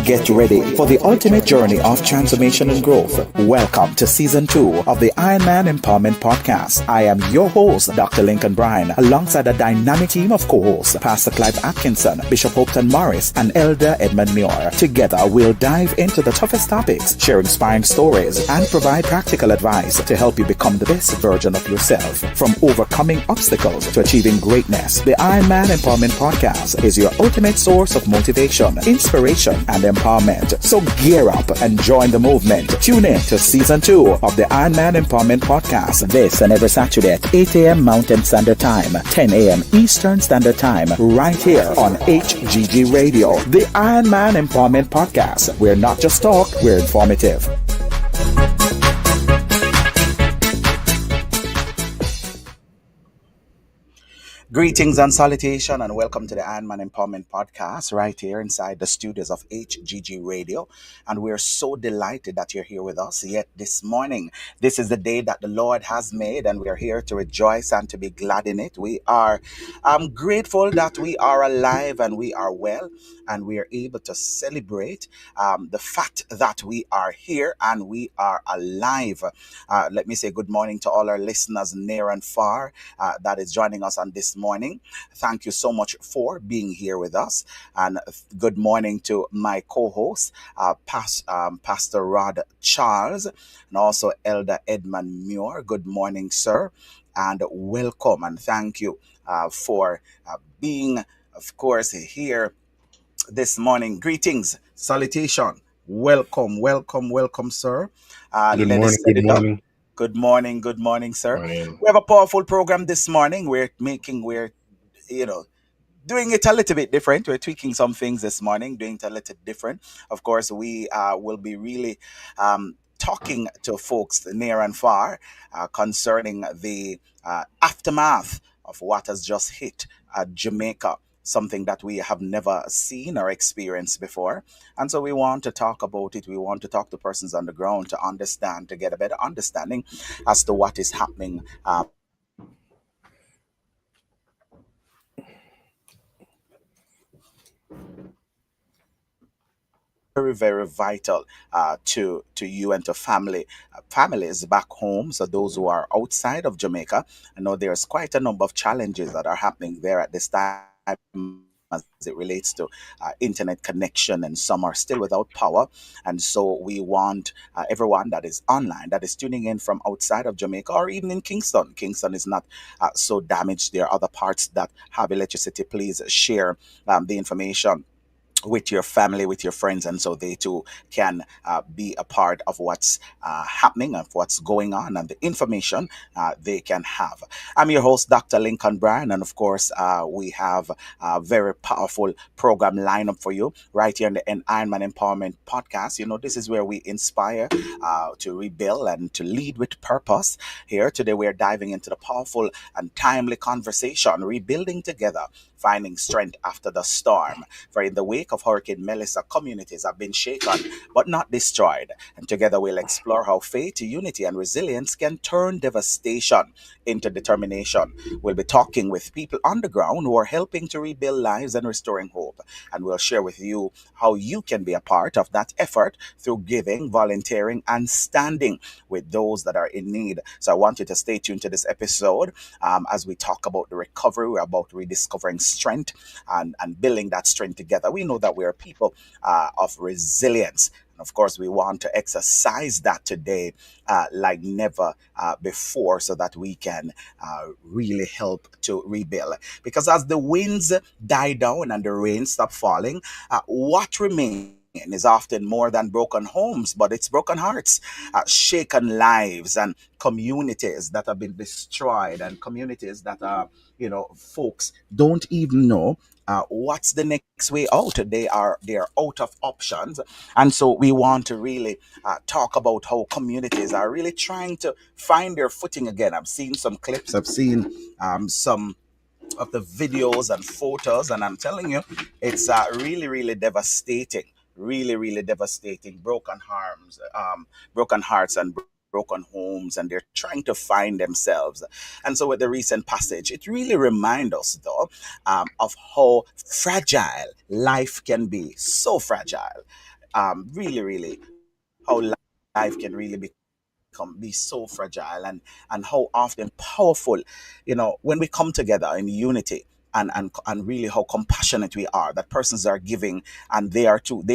Get ready for the ultimate journey of transformation and growth. Welcome to Season 2 of the Ironman Empowerment Podcast. I am your host, Dr. Lincoln Bryan, alongside a dynamic team of co-hosts, Pastor Clive Atkinson, Bishop Hopeton Morris, and Elder Edmund Muir. Together, we'll dive into the toughest topics, share inspiring stories, and provide practical advice to help you become the best version of yourself. From overcoming obstacles to achieving greatness, the Ironman Empowerment Podcast is your ultimate source of motivation, inspiration, and empowerment. So gear up and join the movement. Tune in to Season 2 of the Ironman Empowerment Podcast. This and every Saturday at 8 a.m. Mountain Standard Time, 10 a.m. Eastern Standard Time, right here on HGG Radio. The Ironman Empowerment Podcast. We're not just talk, we're informative. Greetings and salutation, and welcome to the Ironman Empowerment Podcast right here inside the studios of HGG Radio. And we're so delighted that you're here with us yet this morning. This is the day that the Lord has made, and we're here to rejoice and to be glad in it. We are grateful that we are alive and we are well, and we are able to celebrate the fact that we are here and we are alive. Let me say good morning to all our listeners near and far that is joining us on this morning. Thank you so much for being here with us, and good morning to my co-host, Pastor Rod Charles, and also Elder Edmund Muir. Good morning, sir, and welcome, and thank you for being, of course, here this morning. Greetings, salutation, welcome, sir. Good Let us morning. set Good it up. morning. Good morning, sir. Morning. We have a powerful program this morning. We're doing it a little bit different. We're tweaking some things this morning, doing it a little different. Of course, we will be really talking to folks near and far concerning the aftermath of what has just hit Jamaica, something that we have never seen or experienced before. And so we want to talk about it. We want to talk to persons on the ground to understand, to get a better understanding as to what is happening. Very, very vital to you and to families back home. So those who are outside of Jamaica, I know there's quite a number of challenges that are happening there at this time as it relates to internet connection, and some are still without power. And so we want everyone that is online, that is tuning in from outside of Jamaica, or even in Kingston. Kingston is not so damaged. There are other parts that have electricity. Please share the information with your family, with your friends, and so they too can be a part of what's happening, of what's going on, and the information they can have. I'm your host, Dr. Lincoln Bryan, and of course, we have a very powerful program lineup for you right here in the Ironman Empowerment Podcast. You know, this is where we inspire to rebuild and to lead with purpose. Here today, we're diving into the powerful and timely conversation, rebuilding together, finding strength after the storm. For in the wake of Hurricane Melissa, communities have been shaken but not destroyed. And together we'll explore how faith, unity, and resilience can turn devastation into determination. We'll be talking with people on the ground who are helping to rebuild lives and restoring hope. And we'll share with you how you can be a part of that effort through giving, volunteering, and standing with those that are in need. So I want you to stay tuned to this episode as we talk about the recovery. We're about rediscovering strength and building that strength together. We know that we are people of resilience. And of course, we want to exercise that today like never before, so that we can really help to rebuild. Because as the winds die down and the rain stop falling, what remains is often more than broken homes, but it's broken hearts, shaken lives, and communities that have been destroyed, and communities that are, folks don't even know what's the next way out. They are out of options. And so we want to really talk about how communities are really trying to find their footing again. I've seen some clips, I've seen some of the videos and photos, and I'm telling you, it's really, really devastating. Really, really devastating. Broken hearts and broken homes, and they're trying to find themselves. And so with the recent passage, it really reminds us, though, of how fragile life can be. So fragile. really, really how life can really be so fragile, and how often powerful, when we come together in unity, and really how compassionate we are, that persons are giving and they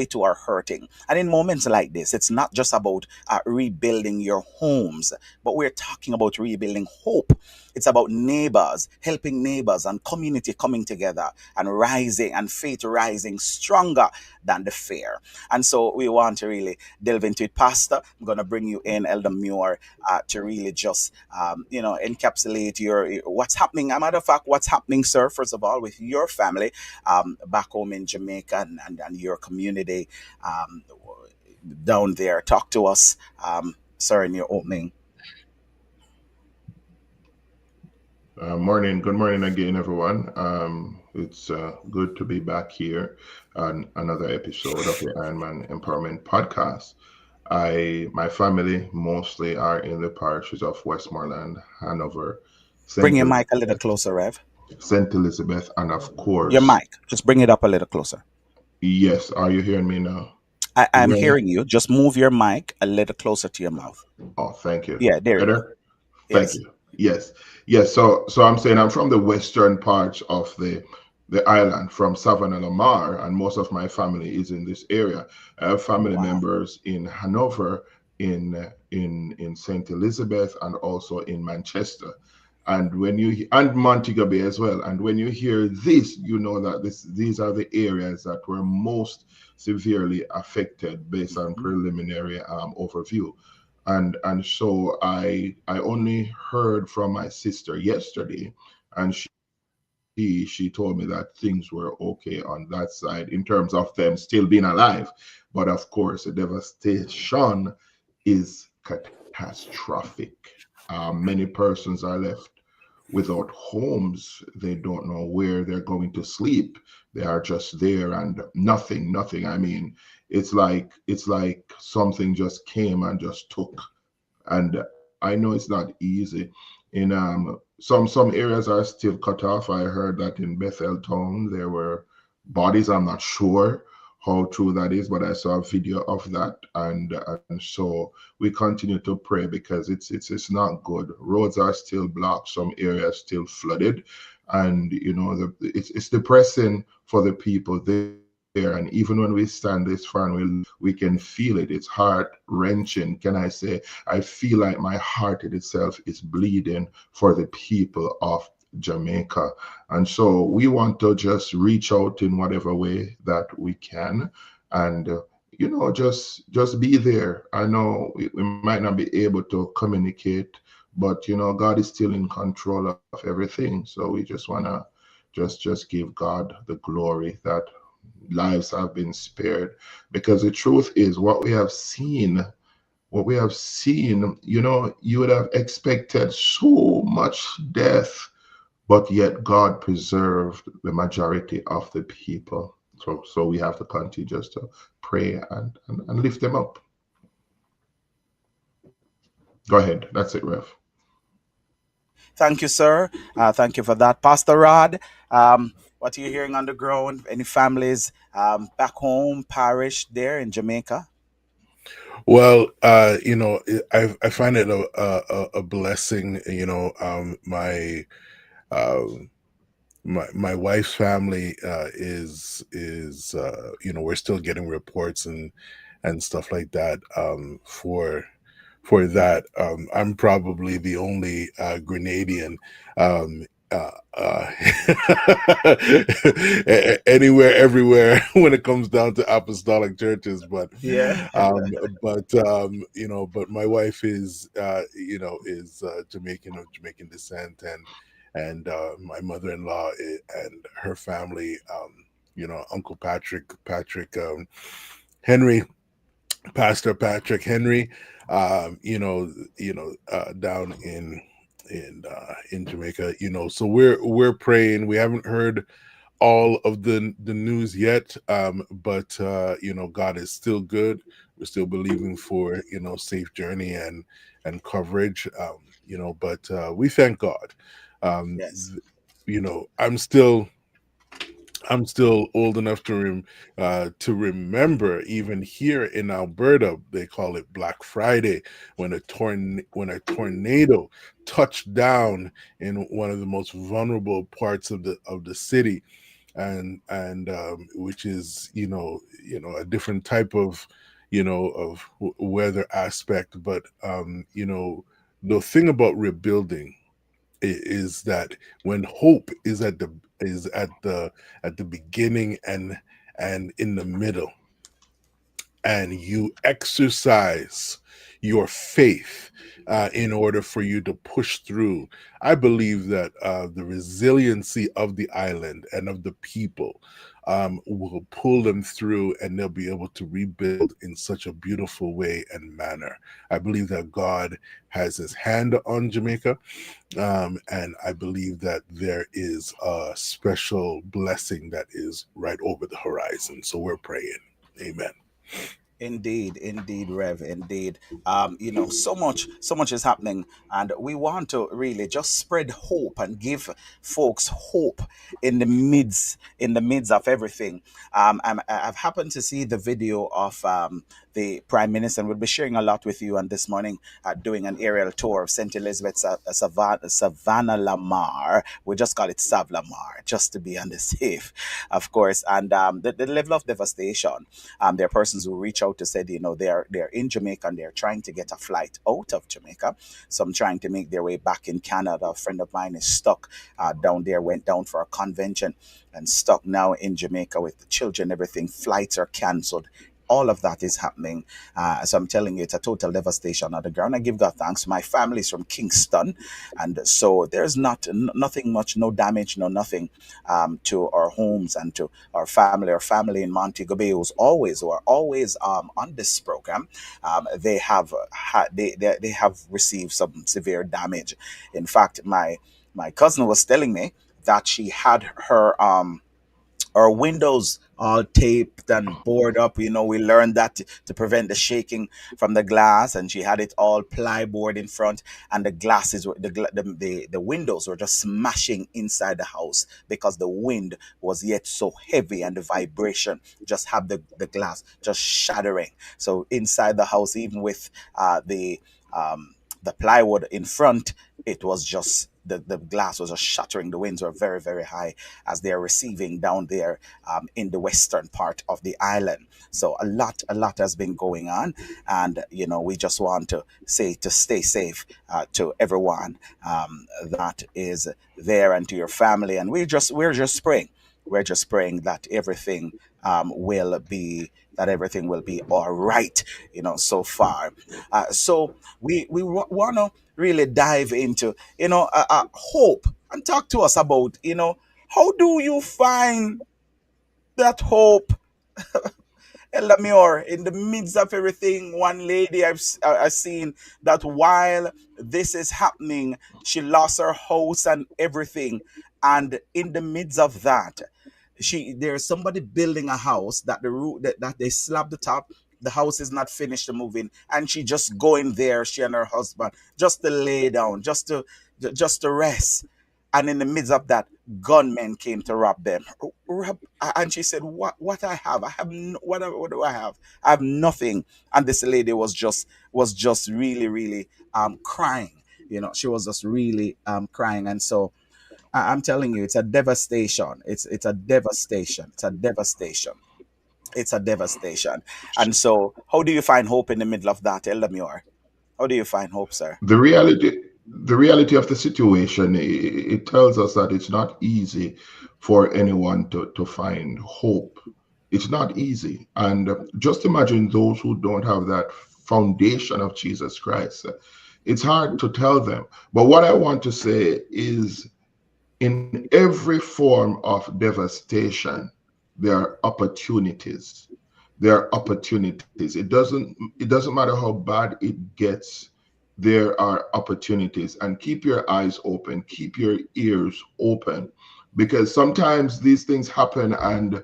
too are hurting. And in moments like this, it's not just about rebuilding your homes, but we're talking about rebuilding hope. It's about neighbors helping neighbors and community coming together and rising, and faith rising stronger than the fear. And so we want to really delve into it. Pastor, I'm going to bring you in, Elder Muir, to really just encapsulate your what's happening. A matter of fact, what's happening, sir, first of all, with your family back home in Jamaica, and your community um, down there. Talk to us, sir, in your opening. Morning, good morning again, everyone. It's good to be back here on another episode of the Ironman Empowerment Podcast. My family mostly are in the parishes of Westmoreland, Hanover, Bring Saint your mic a little Elizabeth, closer, Rev. Saint Elizabeth, and of Your course, mic. Just bring it up a little closer. yes, are you hearing me now? I'm Ray? hearing you. Just move your mic a little closer to your mouth. Oh, thank you. Yeah, there you go. Better? Thank Yes. you. Yes, yes. So I'm saying I'm from the western part of the island, from Savannah Lamar, and most of my family is in this area. I have family Wow. members in Hanover, in Saint Elizabeth, and also in Manchester. And Montego Bay as well. And when you hear this, you know that these are the areas that were most severely affected based on Mhm. preliminary overview. And so I only heard from my sister yesterday, and she told me that things were okay on that side in terms of them still being alive. But of course, the devastation is catastrophic. Many persons are left without homes. They don't know where they're going to sleep. They are just there and nothing. I mean, it's like something just came and just took. And I know it's not easy. In some areas are still cut off. I heard that in Bethel town there were bodies. I'm not sure how true that is, but I saw a video of that, and so we continue to pray because it's not good. Roads are still blocked. Some areas still flooded, and it's depressing for the people there. And even when we stand this far and we can feel it. It's heart wrenching. Can I say? I feel like my heart in itself is bleeding for the people of Jamaica. And so we want to just reach out in whatever way that we can, and just be there. I know we might not be able to communicate, but God is still in control of everything. So we just wanna just give God the glory that lives have been spared, because the truth is what we have seen, you would have expected so much death, but yet God preserved the majority of the people. So we have to continue just to pray and lift them up. Go ahead. That's it, Rev. Thank you, sir. Thank you for that, Pastor Rod. What are you hearing on the ground? Any families back home, parish there in Jamaica? Well, I find it a blessing. Um, my wife's family is we're still getting reports and stuff like that for that. I'm probably the only Grenadian. Um, uh, Anywhere, everywhere when it comes down to apostolic churches, Yeah. but my wife is Jamaican, of Jamaican descent, and my mother-in-law and her family, Uncle Patrick Henry, Pastor Patrick Henry, down in Jamaica. So we're praying. We haven't heard all of the news yet, but God is still good. We're still believing for safe journey and coverage. But we thank God. Um, Yes. I'm still I'm still old enough to remember, even here in Alberta, they call it Black Friday, when a tornado touched down in one of the most vulnerable parts of the city, and which is, a different type of, weather aspect. But the thing about rebuilding is that when hope is at the beginning and in the middle, and you exercise your faith in order for you to push through. I believe that the resiliency of the island and of the people will pull them through, and they'll be able to rebuild in such a beautiful way and manner. I believe that God has his hand on Jamaica, and I believe that there is a special blessing that is right over the horizon. So we're praying. Amen. Indeed, indeed, Rev, indeed. So much is happening, and we want to really just spread hope and give folks hope in the midst of everything. I've happened to see the video of the Prime Minister, and we'll be sharing a lot with you on this morning, doing an aerial tour of St. Elizabeth's Savannah Lamar. We just call it Sav Lamar, just to be on the safe, of course. And the level of devastation. There are persons who reach out to said, they're in Jamaica and they're trying to get a flight out of Jamaica. Some trying to make their way back in Canada. A friend of mine is stuck down there, went down for a convention and stuck now in Jamaica with the children, everything. Flights are cancelled. All of that is happening. So I'm telling you, it's a total devastation on the ground. I give God thanks. My family's from Kingston. And so there's nothing much, no damage, no nothing to our homes and to our family in Montego Bay, who are always on this program. They have they have received some severe damage. In fact, my cousin was telling me that she had her windows all taped and board up. We learned that to prevent the shaking from the glass, and she had it all plyboard in front, and the glasses were the windows were just smashing inside the house because the wind was yet so heavy, and the vibration just had the glass just shattering. So inside the house, even with the plywood in front, it was just the glass was just shattering. The winds were very, very high as they're receiving down there in the western part of the island. So a lot has been going on, and we just want to say to stay safe to everyone that is there, and to your family. And we're just praying. We're just praying that everything will be all right. So far. So we want to really dive into hope, and talk to us about how do you find that hope, Elamure, in the midst of everything. One lady I've seen that while this is happening, she lost her house and everything, and in the midst of that, there's somebody building a house that the roof that they slab the top. The house is not finished moving, and she just going there, she and her husband, just to lay down, just to rest. And in the midst of that, gunmen came to rob them. And she said, "What I have? I have what do I have? I have nothing." And this lady was just really, really crying. She was just really crying. And so I'm telling you, it's a devastation. It's a devastation. It's a devastation. It's a devastation. And so, how do you find hope in the middle of that, Eldamure? How do you find hope, sir? The reality of the situation, it tells us that it's not easy for anyone to find hope. It's not easy. And just imagine those who don't have that foundation of Jesus Christ. It's hard to tell them. But what I want to say is, in every form of devastation, there are opportunities. There are opportunities. It doesn't matter how bad it gets. There are opportunities, and keep your eyes open, keep your ears open, because sometimes these things happen, and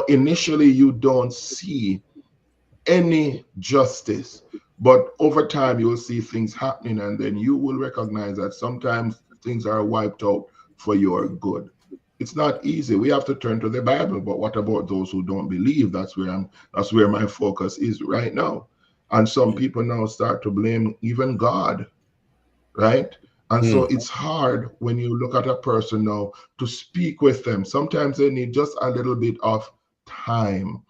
initially you don't see any justice, but over time you will see things happening, and then you will recognize that sometimes things are wiped out for your good. It's not easy. We have to turn to the Bible. But what about those who don't believe? That's where my focus is right now. And some people now start to blame even God, right? And so Mm. it's hard when you look at a person now to speak with them. Sometimes they need just a little bit of time,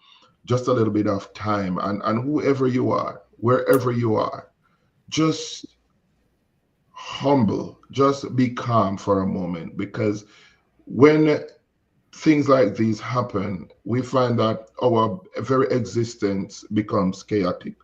just a little bit of time. And whoever you are, wherever you are, just humble, just be calm for a moment, because when things like these happen, we find that our very existence becomes chaotic.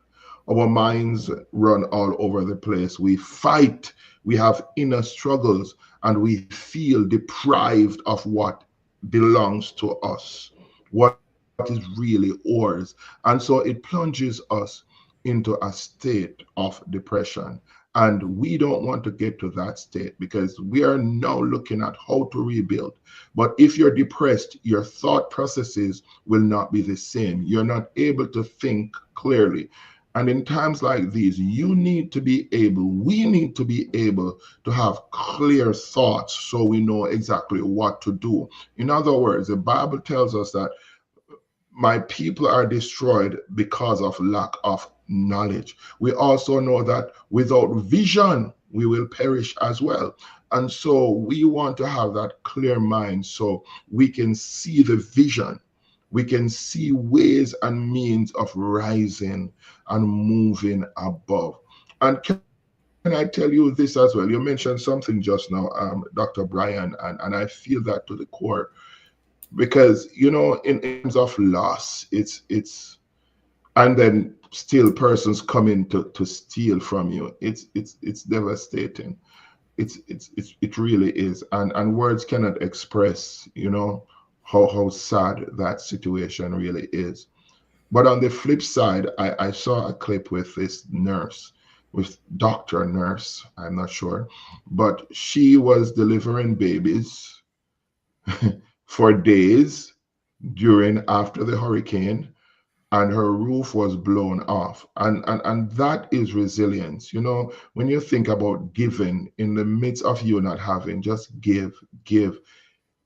Our minds run all over the place. We fight, we have inner struggles, and we feel deprived of what belongs to us, what is really ours. And so it plunges us into a state of depression. And we don't want to get to that state because we are now looking at how to rebuild. But if you're depressed, your thought processes will not be the same. You're not able to think clearly. And in times like these, we need to be able to have clear thoughts so we know exactly what to do. In other words, the Bible tells us that my people are destroyed because of lack of knowledge. We also know that without vision, we will perish as well. And so we want to have that clear mind so we can see the vision. We can see ways and means of rising and moving above. And can I tell you this as well? You mentioned something just now, Dr. Brian, and I feel that to the core because in times of loss, and then still persons coming to steal from you. It's devastating. It really is, and words cannot express how sad that situation really is. But on the flip side, I saw a clip with this nurse, with Dr. Nurse, I'm not sure, but she was delivering babies for days during after the hurricane, and her roof was blown off. And that is resilience. When you think about giving in the midst of you not having, just give.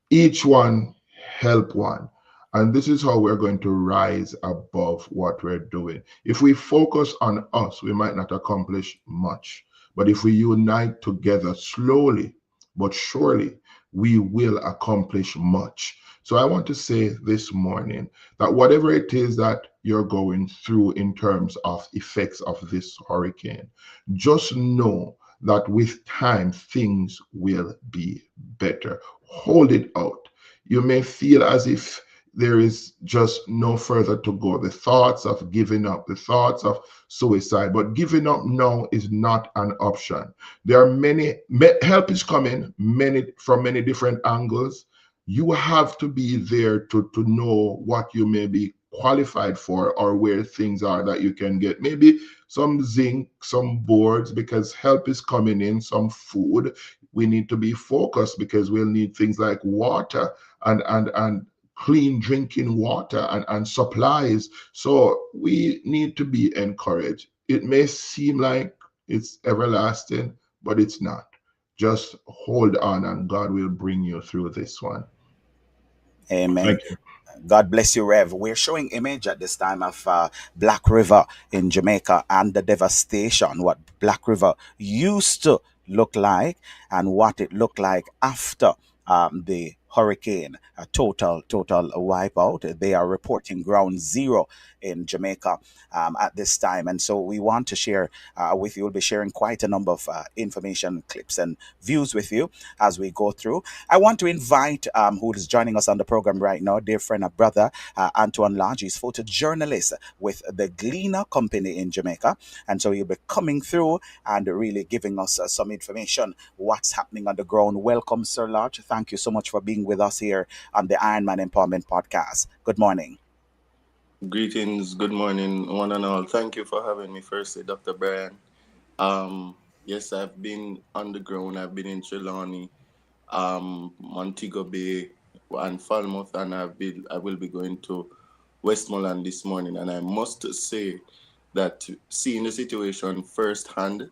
Each one help one. And this is how we're going to rise above what we're doing. If we focus on us, we might not accomplish much. But if we unite together slowly but surely, we will accomplish much. So I want to say this morning that whatever it is that you're going through in terms of effects of this hurricane, just know that with time things will be better. Hold it out. You may feel as if there is just no further to go. The thoughts of giving up, the thoughts of suicide, but giving up now is not an option. There are help is coming from many different angles. You have to be there to know what you may be qualified for or where things are that you can get. Maybe some zinc, some boards, because help is coming in, some food. We need to be focused because we'll need things like water and clean drinking water and supplies. So we need to be encouraged. It may seem like it's everlasting, but it's not. Just hold on and God will bring you through this one. Amen. Thank you. God bless you, Rev. We're showing image at this time of Black River in Jamaica and the devastation, what Black River used to look like and what it looked like after the hurricane, a total wipeout. They are reporting ground zero in Jamaica at this time. And so we want to share with you. We'll be sharing quite a number of information, clips, and views with you as we go through. I want to invite who is joining us on the program right now, dear friend and brother, Antoine Lodge. He's photojournalist with the Gleaner Company in Jamaica. And so he'll be coming through and really giving us some information, what's happening on the ground. Welcome, Sir Lodge. Thank you so much for being with us here on the Ironman Empowerment Podcast. Good morning. Greetings, good morning, one and all. Thank you for having me firstly, Dr. Brian. Yes, I've been on the ground. I've been in Trelawney, Montego Bay, and Falmouth, and I will be going to Westmoreland this morning. And I must say that seeing the situation firsthand,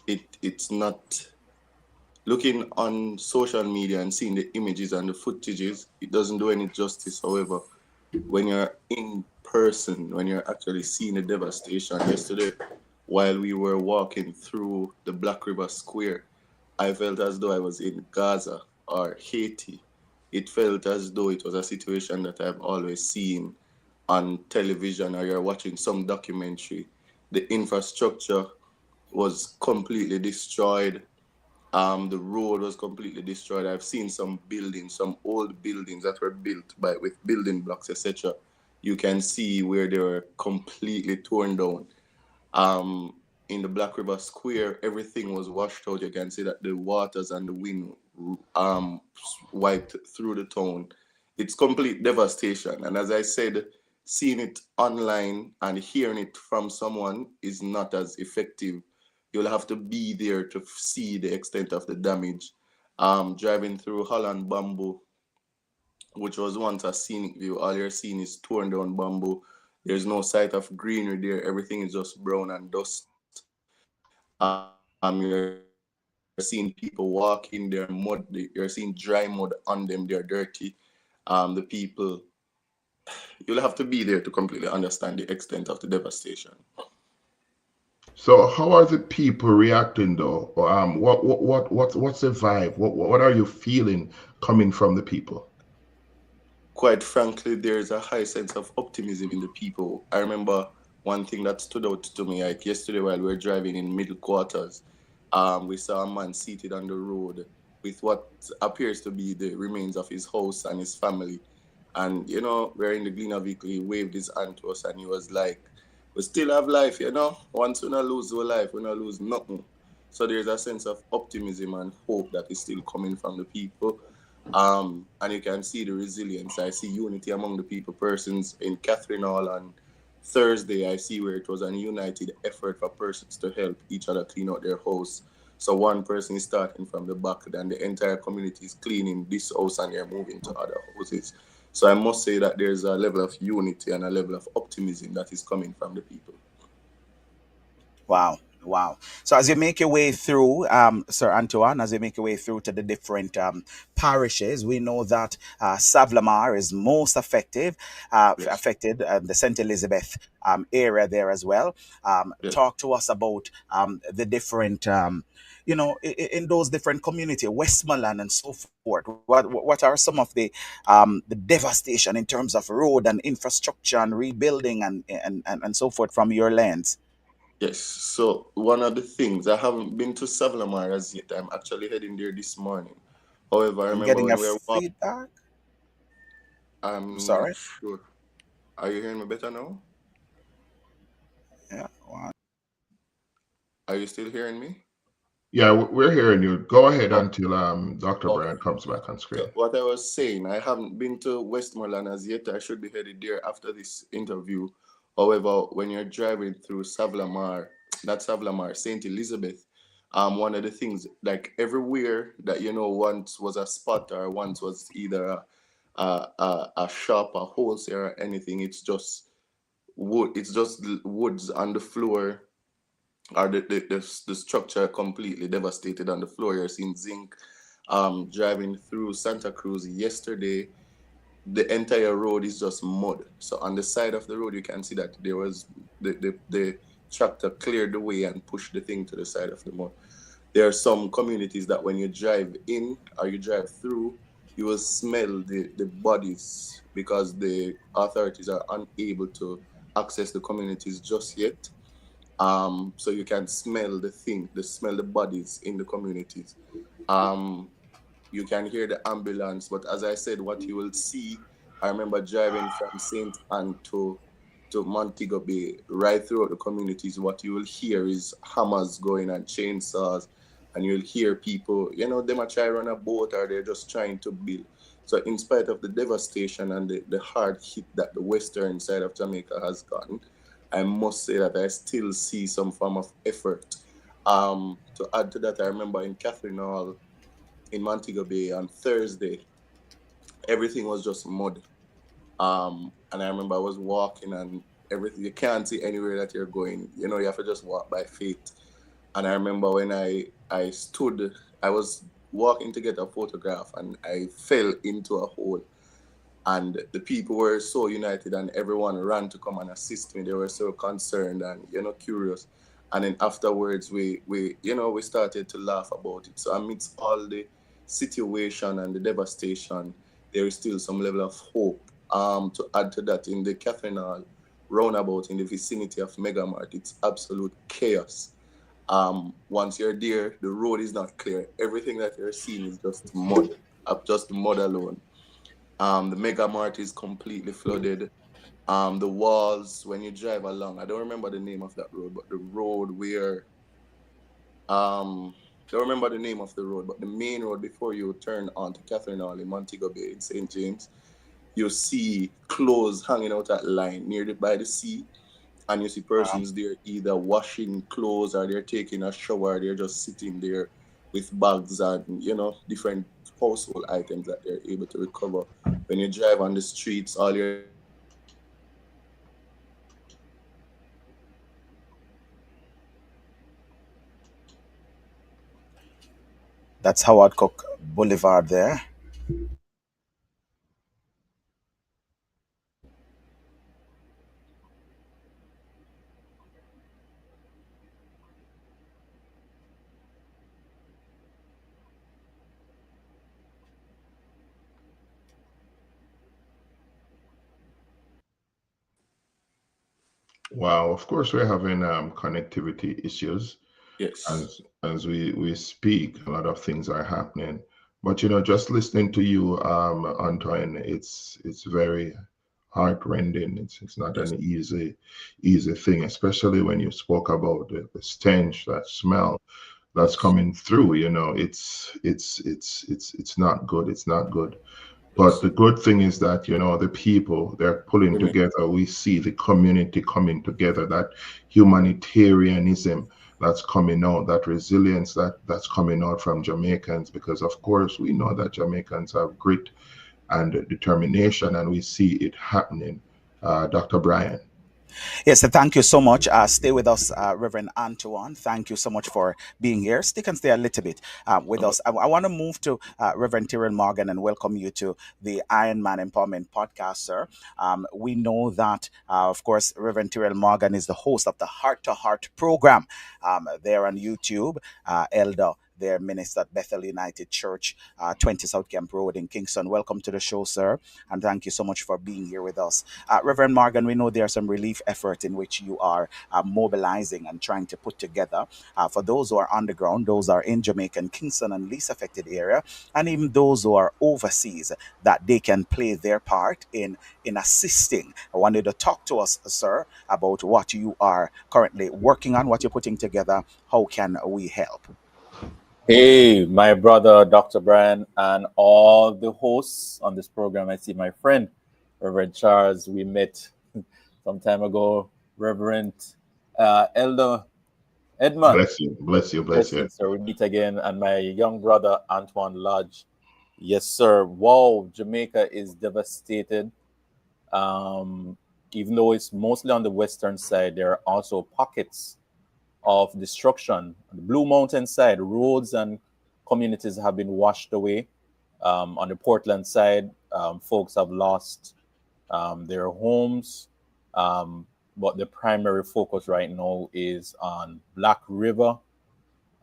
it's not Looking on social media and seeing the images and the footages, it doesn't do any justice. However, when you're in person, when you're actually seeing the devastation yesterday, while we were walking through the Black River Square, I felt as though I was in Gaza or Haiti. It felt as though it was a situation that I've always seen on television or you're watching some documentary. The infrastructure was completely destroyed. The road was completely destroyed. I've seen some buildings, some old buildings that were built by with building blocks, etc. You can see where they were completely torn down. Um, in the Black River Square, everything was washed out. You can see that the waters and the wind um, wiped through the town. It's complete devastation. And as I said, seeing it online and hearing it from someone is not as effective. You'll have to be there to see the extent of the damage. Driving through Holland Bamboo, which was once a scenic view, all you're seeing is torn down bamboo. There's no sight of greenery there. Everything is just brown and dust. You're seeing people walking, they're mud. You're seeing dry mud on them, they're dirty. The people, you'll have to be there to completely understand the extent of the devastation. So how are the people reacting though? What's the vibe? What are you feeling coming from the people? Quite frankly, there's a high sense of optimism in the people. I remember one thing that stood out to me, like yesterday while we were driving in middle quarters, we saw a man seated on the road with what appears to be the remains of his house and his family. And, we're in the Gleaner vehicle, he waved his hand to us and he was like, we still have life, Once we not lose our life, we not lose nothing. So there's a sense of optimism and hope that is still coming from the people. And you can see the resilience. I see unity among the people. Persons in Catherine Hall on Thursday, I see where it was a united effort for persons to help each other clean out their house. So one person is starting from the back, then the entire community is cleaning this house and they're moving to other houses. So I must say that there's a level of unity and a level of optimism that is coming from the people. Wow. Wow. So as you make your way through, Sir Antoine, as you make your way through to the different parishes, we know that Savlamar is most Yes, affected, the St. Elizabeth area there as well. yes. Talk to us about the different, in those different community, Westmoreland and so forth. What are some of the devastation in terms of road and infrastructure and rebuilding and so forth from your lands? Yes. So one of the things I haven't been to Savlamar as yet. I'm actually heading there this morning. However, I I'm remember getting a when we were walking. feedback. I'm I'm not sorry. sure. Are you hearing me better now? Yeah. Wow. Are you still hearing me? Yeah, we're hearing you. Go ahead Oh, until Dr. okay. Brand comes back on So screen. what I was saying, I haven't been to Westmoreland as yet. I should be headed there after this interview. However, when you're driving through Savlamar, not Savlamar, Saint Elizabeth, one of the things like everywhere that once was a spot or once was either a shop, a wholesale, or anything. It's just wood. It's just woods on the floor, or the structure completely devastated on the floor. You're seeing zinc. Driving through Santa Cruz yesterday, the entire road is just mud. So on the side of the road, you can see that there was the tractor cleared the way and pushed the thing to the side of the mud. There are some communities that when you drive in or you drive through, you will smell the bodies because the authorities are unable to access the communities just yet. So you can smell smell the bodies in the communities. Um, you can hear the ambulance, but as I said, what you will see, I remember driving from St. Anne to Montego Bay, right throughout the communities, what you will hear is hammers going and chainsaws, and you'll hear people, they might try run a boat or they're just trying to build. So in spite of the devastation and the hard hit that the western side of Jamaica has gotten, I must say that I still see some form of effort. To add to that, I remember in Catherine Hall in Montego Bay on Thursday, everything was just mud. And I remember I was walking and everything, you can't see anywhere that you're going. You have to just walk by faith. And I remember when I stood I was walking to get a photograph and I fell into a hole. And the people were so united, and everyone ran to come and assist me. They were so concerned and curious. And then afterwards, we started to laugh about it. So amidst all the situation and the devastation, there is still some level of hope. To add to that, in the Catherine Hall roundabout in the vicinity of Megamart, it's absolute chaos. Once you're there, the road is not clear. Everything that you're seeing is just mud, just mud alone. The Mega Mart is completely flooded. The walls, when you drive along, I don't remember the name of that road, but the road where, don't remember the name of the road, but the main road before you turn onto Catherine Hall in Montego Bay in St. James, you see clothes hanging out that line by the sea, and you see persons there either washing clothes or they're taking a shower, they're just sitting there with bags and different household items that they're able to recover. When you drive on the streets, all you're seeing is just mud. That's Howard Cook Boulevard there. Wow, of course we're having connectivity issues Yes. as we speak. A lot of things are happening, but just listening to you, Antoine, it's very heartrending. It's not Yes. an easy thing, especially when you spoke about the stench, that smell that's Yes. coming through. It's not good. It's not good. But Yes. the good thing is that, the people, they're pulling Remain. together. We see the community coming together, that humanitarianism that's coming out, that resilience that's coming out from Jamaicans, because of course we know that Jamaicans have grit and determination, and we see it happening. Dr. Brian. Yes, thank you so much. Stay with us, Reverend Antoine. Thank you so much for being here. Stick and stay a little bit with us. I want to move to Reverend Tyrell Morgan and welcome you to the Iron Man Empowerment Podcast, sir. We know that, of course, Reverend Tyrell Morgan is the host of the Heart to Heart program there on YouTube. Elder their minister at Bethel United Church, 20 South Camp Road in Kingston. Welcome to the show, sir, and thank you so much for being here with us. Reverend Morgan, we know there are some relief efforts in which you are mobilizing and trying to put together for those who are underground, those who are in Jamaica and Kingston and least affected area, and even those who are overseas, that they can play their part in assisting. I wanted to talk to us, sir, about what you are currently working on, what you're putting together. How can we help? Hey, my brother, Dr. Brian, and all the hosts on this program. I see my friend, Reverend Charles. We met some time ago. Reverend Elder Edmund. Bless you, bless you, bless you. So we meet again. And my young brother, Antoine Lodge. Yes, sir. Wow, Jamaica is devastated. Even though it's mostly on the western side, there are also pockets of destruction. On the Blue Mountain side, roads and communities have been washed away. On the Portland side, folks have lost their homes. But the primary focus right now is on Black River.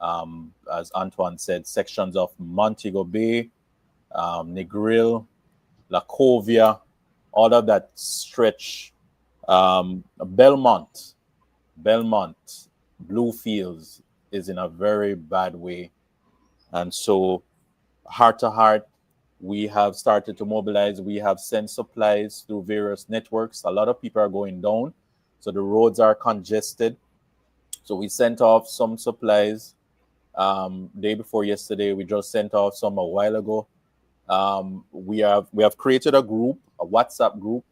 As Antoine said, sections of Montego Bay, Negril, Lacovia, all of that stretch. Belmont, Bluefields is in a very bad way. And so, Heart to Heart, we have started to mobilize. We have sent supplies through various networks. A lot of people are going down, so the roads are congested. So we sent off some supplies day before yesterday. We just sent off some a while ago. We have created a group, a WhatsApp group,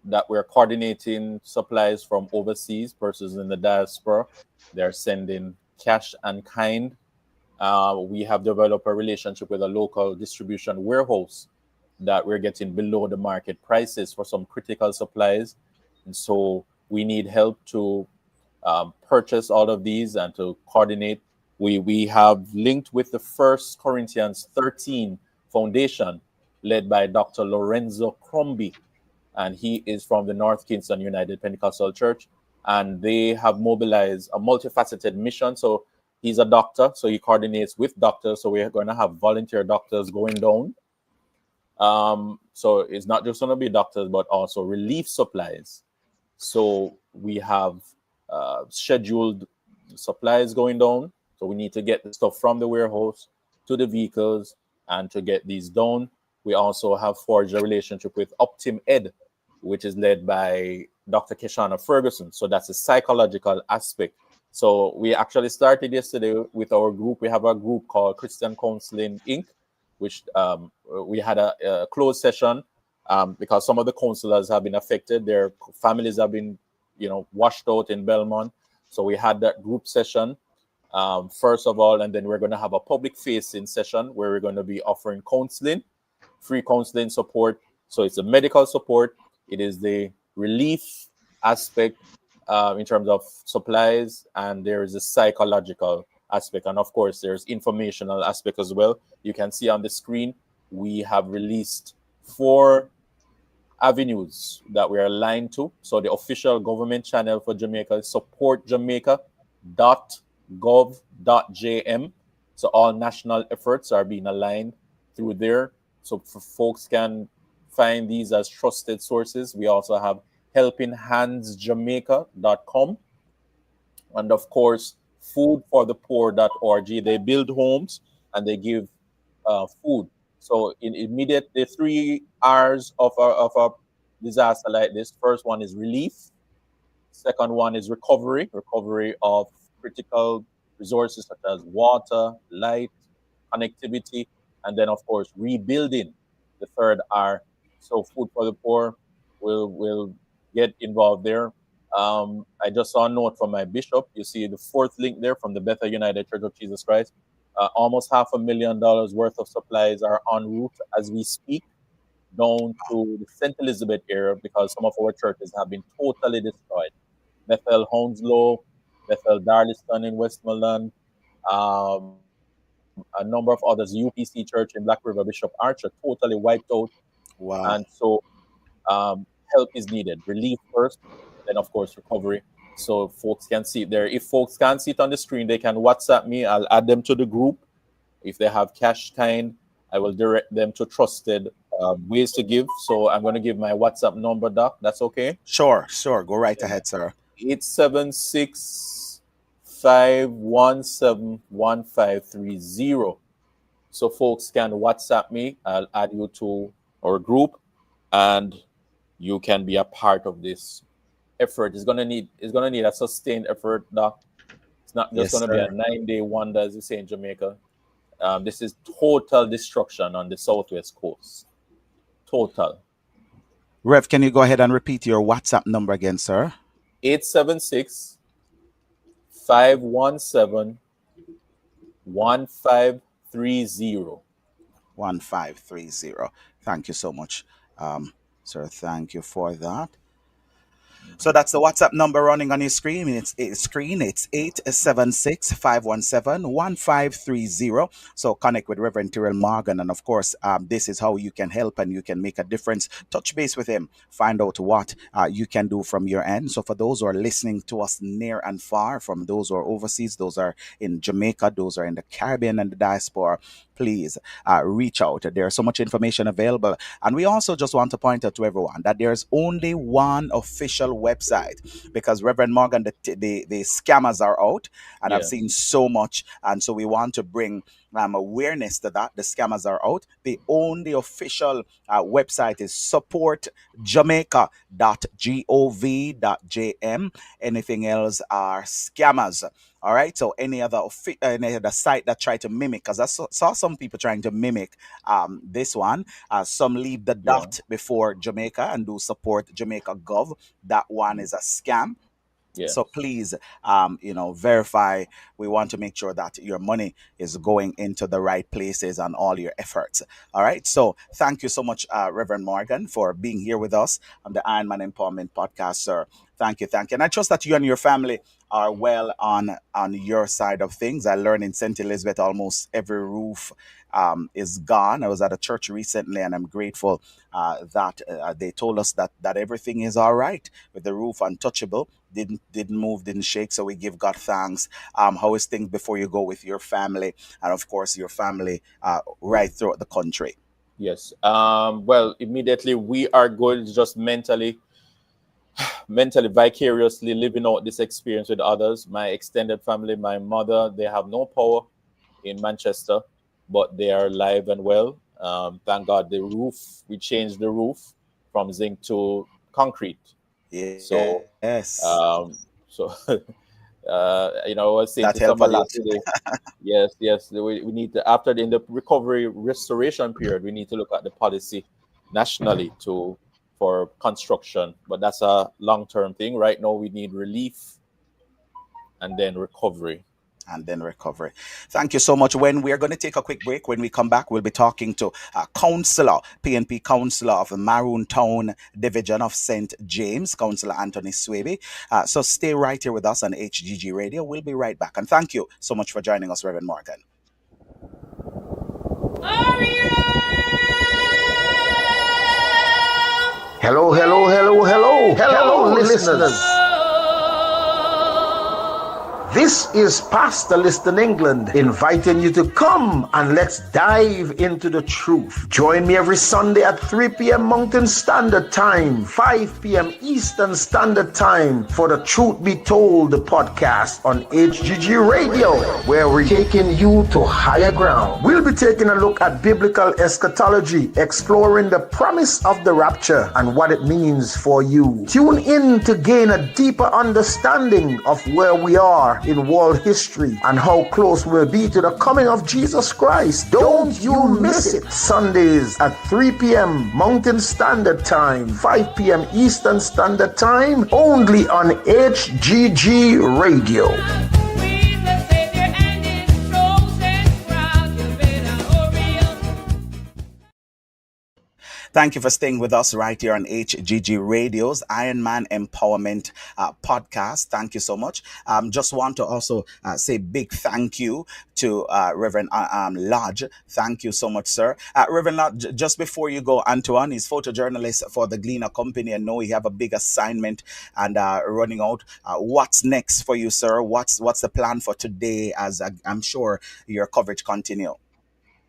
that we're coordinating supplies from overseas, persons in the diaspora. They're sending cash and kind. We have developed a relationship with a local distribution warehouse that we're getting below the market prices for some critical supplies. And so we need help to purchase all of these and to coordinate We have linked with the First Corinthians 13 Foundation, led by Dr. Lorenzo Crombie, and he is from the North Kingston United Pentecostal Church, and they have mobilized a multifaceted mission. So he's a doctor, so he coordinates with doctors. So we're going to have volunteer doctors going down. So it's not just going to be doctors, but also relief supplies. So we have scheduled supplies going down. So we need to get the stuff from the warehouse to the vehicles and to get these down. We also have forged a relationship with Optim Ed, which is led by Dr. Keshana Ferguson. So that's a psychological aspect. So we actually started yesterday with our group. We have a group called Christian Counseling Inc., which we had a closed session because some of the counselors have been affected. Their families have been, washed out in Belmont. So we had that group session first of all, and then we're going to have a public facing session where we're going to be offering counseling, free counseling support. So it's a medical support. It is the relief aspect in terms of supplies, and there is a psychological aspect, and of course there's informational aspect as well. You can see on the screen we have released 4 avenues that we are aligned to. So the official government channel for Jamaica is supportjamaica.gov.jm. So all national efforts are being aligned through there, so folks can find these as trusted sources. We also have helpinghandsjamaica.com, and of course foodforthepoor.org. They build homes and they give food. So in immediate, the 3 R's of a disaster like this. First one is relief. Second one is recovery of critical resources such as water, light, connectivity, and then of course rebuilding, the third R. So food for the poor will get involved there. I just saw a note from my bishop. You see the 4th link there from the Bethel United Church of Jesus Christ. Almost $500,000 worth of supplies are en route as we speak down to the St. Elizabeth area, because some of our churches have been totally destroyed. Bethel Hounslow, Bethel Darliston in Westmoreland, a number of others, UPC Church in Black River, Bishop Archer, totally wiped out. Wow. And so help is needed. Relief first, then of course recovery. So folks can see it there. If folks can't see it on the screen, they can WhatsApp me. I'll add them to the group. If they have cash kind, I will direct them to trusted ways to give. So I'm going to give my WhatsApp number, Doc. That's okay? Sure. Go right ahead, sir. 876-517-1530. So folks can WhatsApp me. I'll add you to our group, and you can be a part of this effort. It's gonna need a sustained effort, Doc. It's not just gonna be a 9-day wonder, as we say in Jamaica. This is total destruction on the southwest coast. Total. Rev, can you go ahead and repeat your WhatsApp number again, sir? 876-517-1530. 1530. Thank you so much, sir. Thank you for that. So that's the WhatsApp number running on your screen. It's 876-517-1530. So connect with Reverend Tyrell Morgan. And of course, this is how you can help and you can make a difference. Touch base with him. Find out what you can do from your end. So for those who are listening to us near and far, from those who are overseas, those are in Jamaica, those are in the Caribbean and the diaspora, please reach out. There's so much information available. And we also just want to point out to everyone that there's only one official website, because Reverend Morgan, the scammers are out, and I've seen so much. And so we want to bring awareness to that. The scammers are out. The only official website is supportjamaica.gov.jm. Anything else are scammers. All right. So any other site that try to mimic, because I saw some people trying to mimic this one. Some leave the dot before Jamaica and do support Jamaica Gov. That one is a scam. So please, verify. We want to make sure that your money is going into the right places and all your efforts. All right. So thank you so much, Reverend Morgan, for being here with us on the Ironman Empowerment Podcast, sir. Thank you, thank you. And I trust that you and your family are well on your side of things. I learned in St. Elizabeth almost every roof is gone. I was at a church recently, and I'm grateful that they told us that everything is all right with the roof untouchable. Didn't move, didn't shake. So we give God thanks. How is things before you go with your family, and of course your family right throughout the country? Yes. Well, immediately we are good, just mentally vicariously living out this experience with others. My extended family, my mother, they have no power in Manchester, but they are alive and well. Thank God. The roof, we changed the roof from zinc to concrete. So, Yes, so I was saying that to help a somebody lot. yesterday, yes, yes, we need to, after in the recovery restoration period, we need to look at the policy nationally to for construction, but that's a long-term thing. Right now, we need relief and then recovery. And then recovery. Thank you so much. When we are going to take a quick break, when we come back, we'll be talking to Councillor, PNP Councillor of the Maroon Town Division of St. James, Councillor Anthony Swaby. So stay right here with us on HGG Radio. We'll be right back. And thank you so much for joining us, Reverend Morgan. Hello, hello, hello, hello, hello, listeners. This is Pastor Liston England inviting you to come and let's dive into the truth. Join me every Sunday at 3 p.m. Mountain Standard Time, 5 p.m. Eastern Standard Time for the Truth Be Told podcast on HGG Radio, where we're taking you to higher ground. We'll be taking a look at biblical eschatology, exploring the promise of the rapture and what it means for you. Tune in to gain a deeper understanding of where we are in world history and how close we'll be to the coming of Jesus Christ. Don't you miss it. Sundays at 3 p.m. Mountain Standard Time, 5 p.m. Eastern Standard Time, only on HGG Radio. Thank you for staying with us right here on HGG Radio's Iron Man Empowerment podcast. Thank you so much. Just want to also say big thank you to Reverend Lodge. Thank you so much, sir. Reverend Lodge, just before you go, Antoine, he's photojournalist for the Gleaner Company. I know you have a big assignment and running out. What's next for you, sir? What's the plan for today, as I'm sure your coverage continue?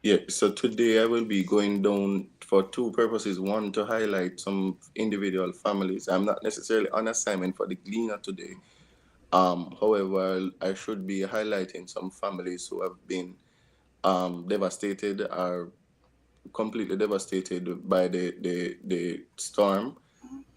Yeah, so today I will be going down for two purposes. One, to highlight some individual families. I'm not necessarily on assignment for the Gleaner today. However, I should be highlighting some families who have been devastated or completely devastated by the storm,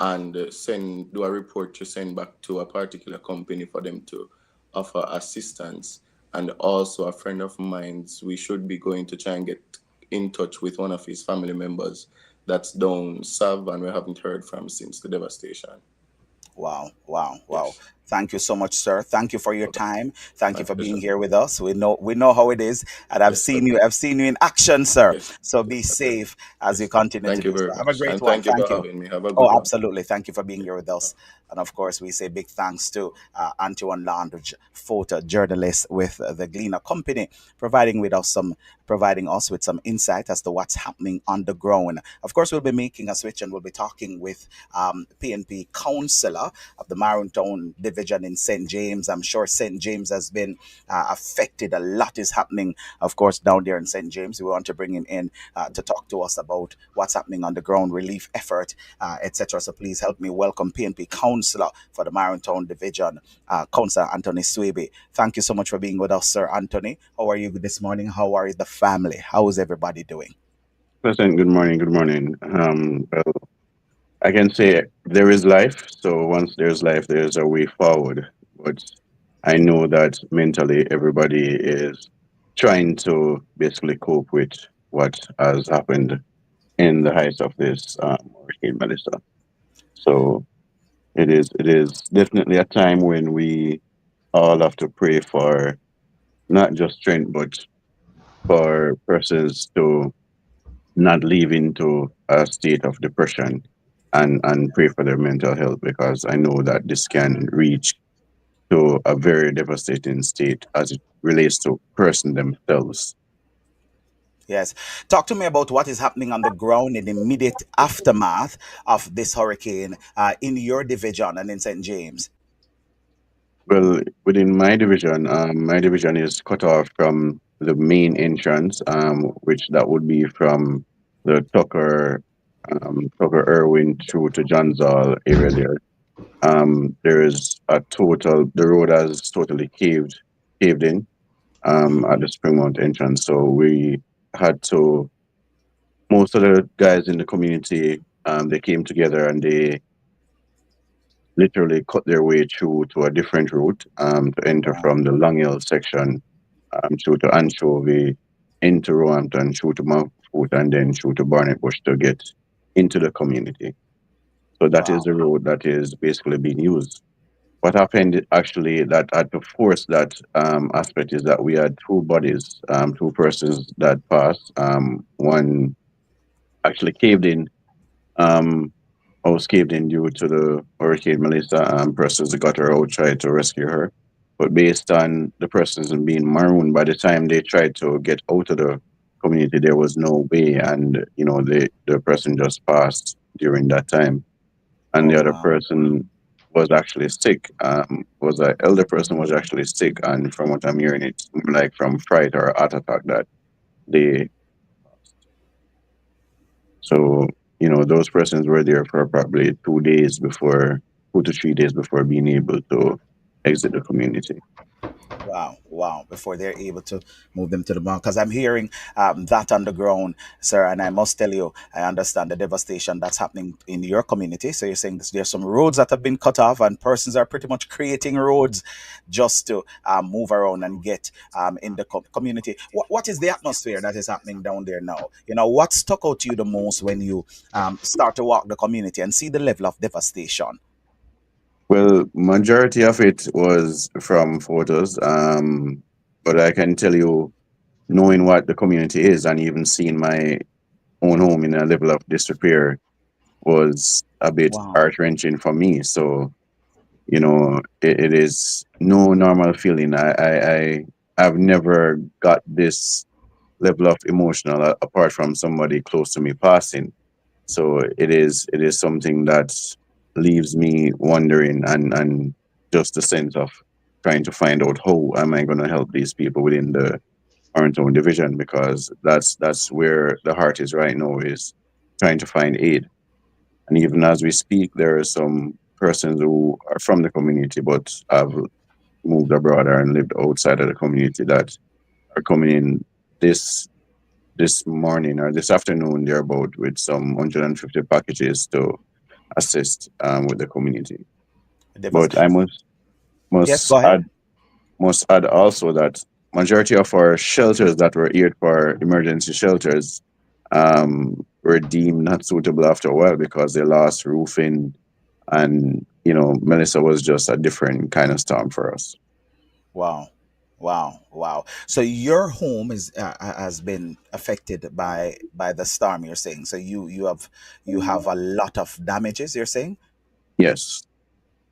and do a report to send back to a particular company for them to offer assistance. And also a friend of mine's, we should be going to try and get in touch with one of his family members that's down south and we haven't heard from since the devastation. Wow, wow, wow. Yes. Thank you so much, sir. Thank you for your Okay. time. Thank My you for being pleasure. here with us. We know how it is, and I've Yes, seen okay. I've seen you in action, sir. Yes, So yes, be okay. safe as you Yes. continue to Thank you do so. very Have a much. great And one. thank you Thank for you. having me. Have a good Oh, one. absolutely. Thank you for being here with us. And of course, we say big thanks to Antoine Landridge, photojournalist with the Gleaner Company, providing us with some insight as to what's happening on the ground. Of course, we'll be making a switch and we'll be talking with PNP Councillor of the Maroon Town Division in St. James. I'm sure St. James has been affected. A lot is happening, of course, down there in St. James. We want to bring him in to talk to us about what's happening on the ground, relief effort, etc. So please help me welcome PNP Councillor for the Maroon Town Division, Councillor Anthony Swaby. Thank you so much for being with us, Sir Anthony. How are you this morning? How are the family? How is everybody doing? President, good morning. Good morning. Well, I can say there is life. So once there's life, there's a way forward. But I know that mentally everybody is trying to basically cope with what has happened in the height of this Hurricane Melissa. So it is definitely a time when we all have to pray for not just strength, but for persons to not live into a state of depression and pray for their mental health, because I know that this can reach to a very devastating state as it relates to person themselves. Yes. Talk to me about what is happening on the ground in the immediate aftermath of this hurricane in your division and in St. James. Well, within my division is cut off from the main entrance, which that would be from the Tucker Irwin through to John's Hall area there. There is the road has totally caved in at the Springmount entrance. So we had to, most of the guys in the community, they came together and they literally cut their way through to a different route to enter Wow. from the Long Hill section through to Anchovy, into Roehampton, through to Mount Foot, and then through to Barnet Bush to get into the community. So that is Wow. the road that is basically being used. What happened actually that had to force that aspect is that we had two bodies, two persons that passed. One actually caved in. House caved in due to the Hurricane Melissa. Persons got her out, tried to rescue her, but based on the persons being marooned, by the time they tried to get out of the community, there was no way, and the person just passed during that time. And Oh, the other wow. person was actually sick. Was an elder person was actually sick, and from what I'm hearing, it's like from fright or heart attack that they. So those persons were there for probably 2 days before, 2 to 3 days before being able to exit the community. Wow, wow, before they're able to move them to the ground. Because I'm hearing that on the ground, sir, and I must tell you, I understand the devastation that's happening in your community. So you're saying there's some roads that have been cut off, and persons are pretty much creating roads just to move around and get in the community. What is the atmosphere that is happening down there now? What stuck out to you the most when you start to walk the community and see the level of devastation? Well, majority of it was from photos, but I can tell you, knowing what the community is and even seeing my own home in a level of disrepair was a bit Wow, heart wrenching for me. So it is no normal feeling. I've never got this level of emotional apart from somebody close to me passing. So it is something that leaves me wondering, and just a sense of trying to find out how am I going to help these people within the Orantown division, because that's where the heart is right now, is trying to find aid. And even as we speak, there are some persons who are from the community but have moved abroad and lived outside of the community that are coming in this morning or this afternoon thereabout with some 150 packages to assist with the community. devast. But I must Yes, must go ahead. add must add also that majority of our shelters that were eared for emergency shelters were deemed not suitable after a while because they lost roofing, and Melissa was just a different kind of storm for us. Wow. Wow, wow. So your home has been affected by the storm, you're saying. So you have a lot of damages, you're saying? Yes.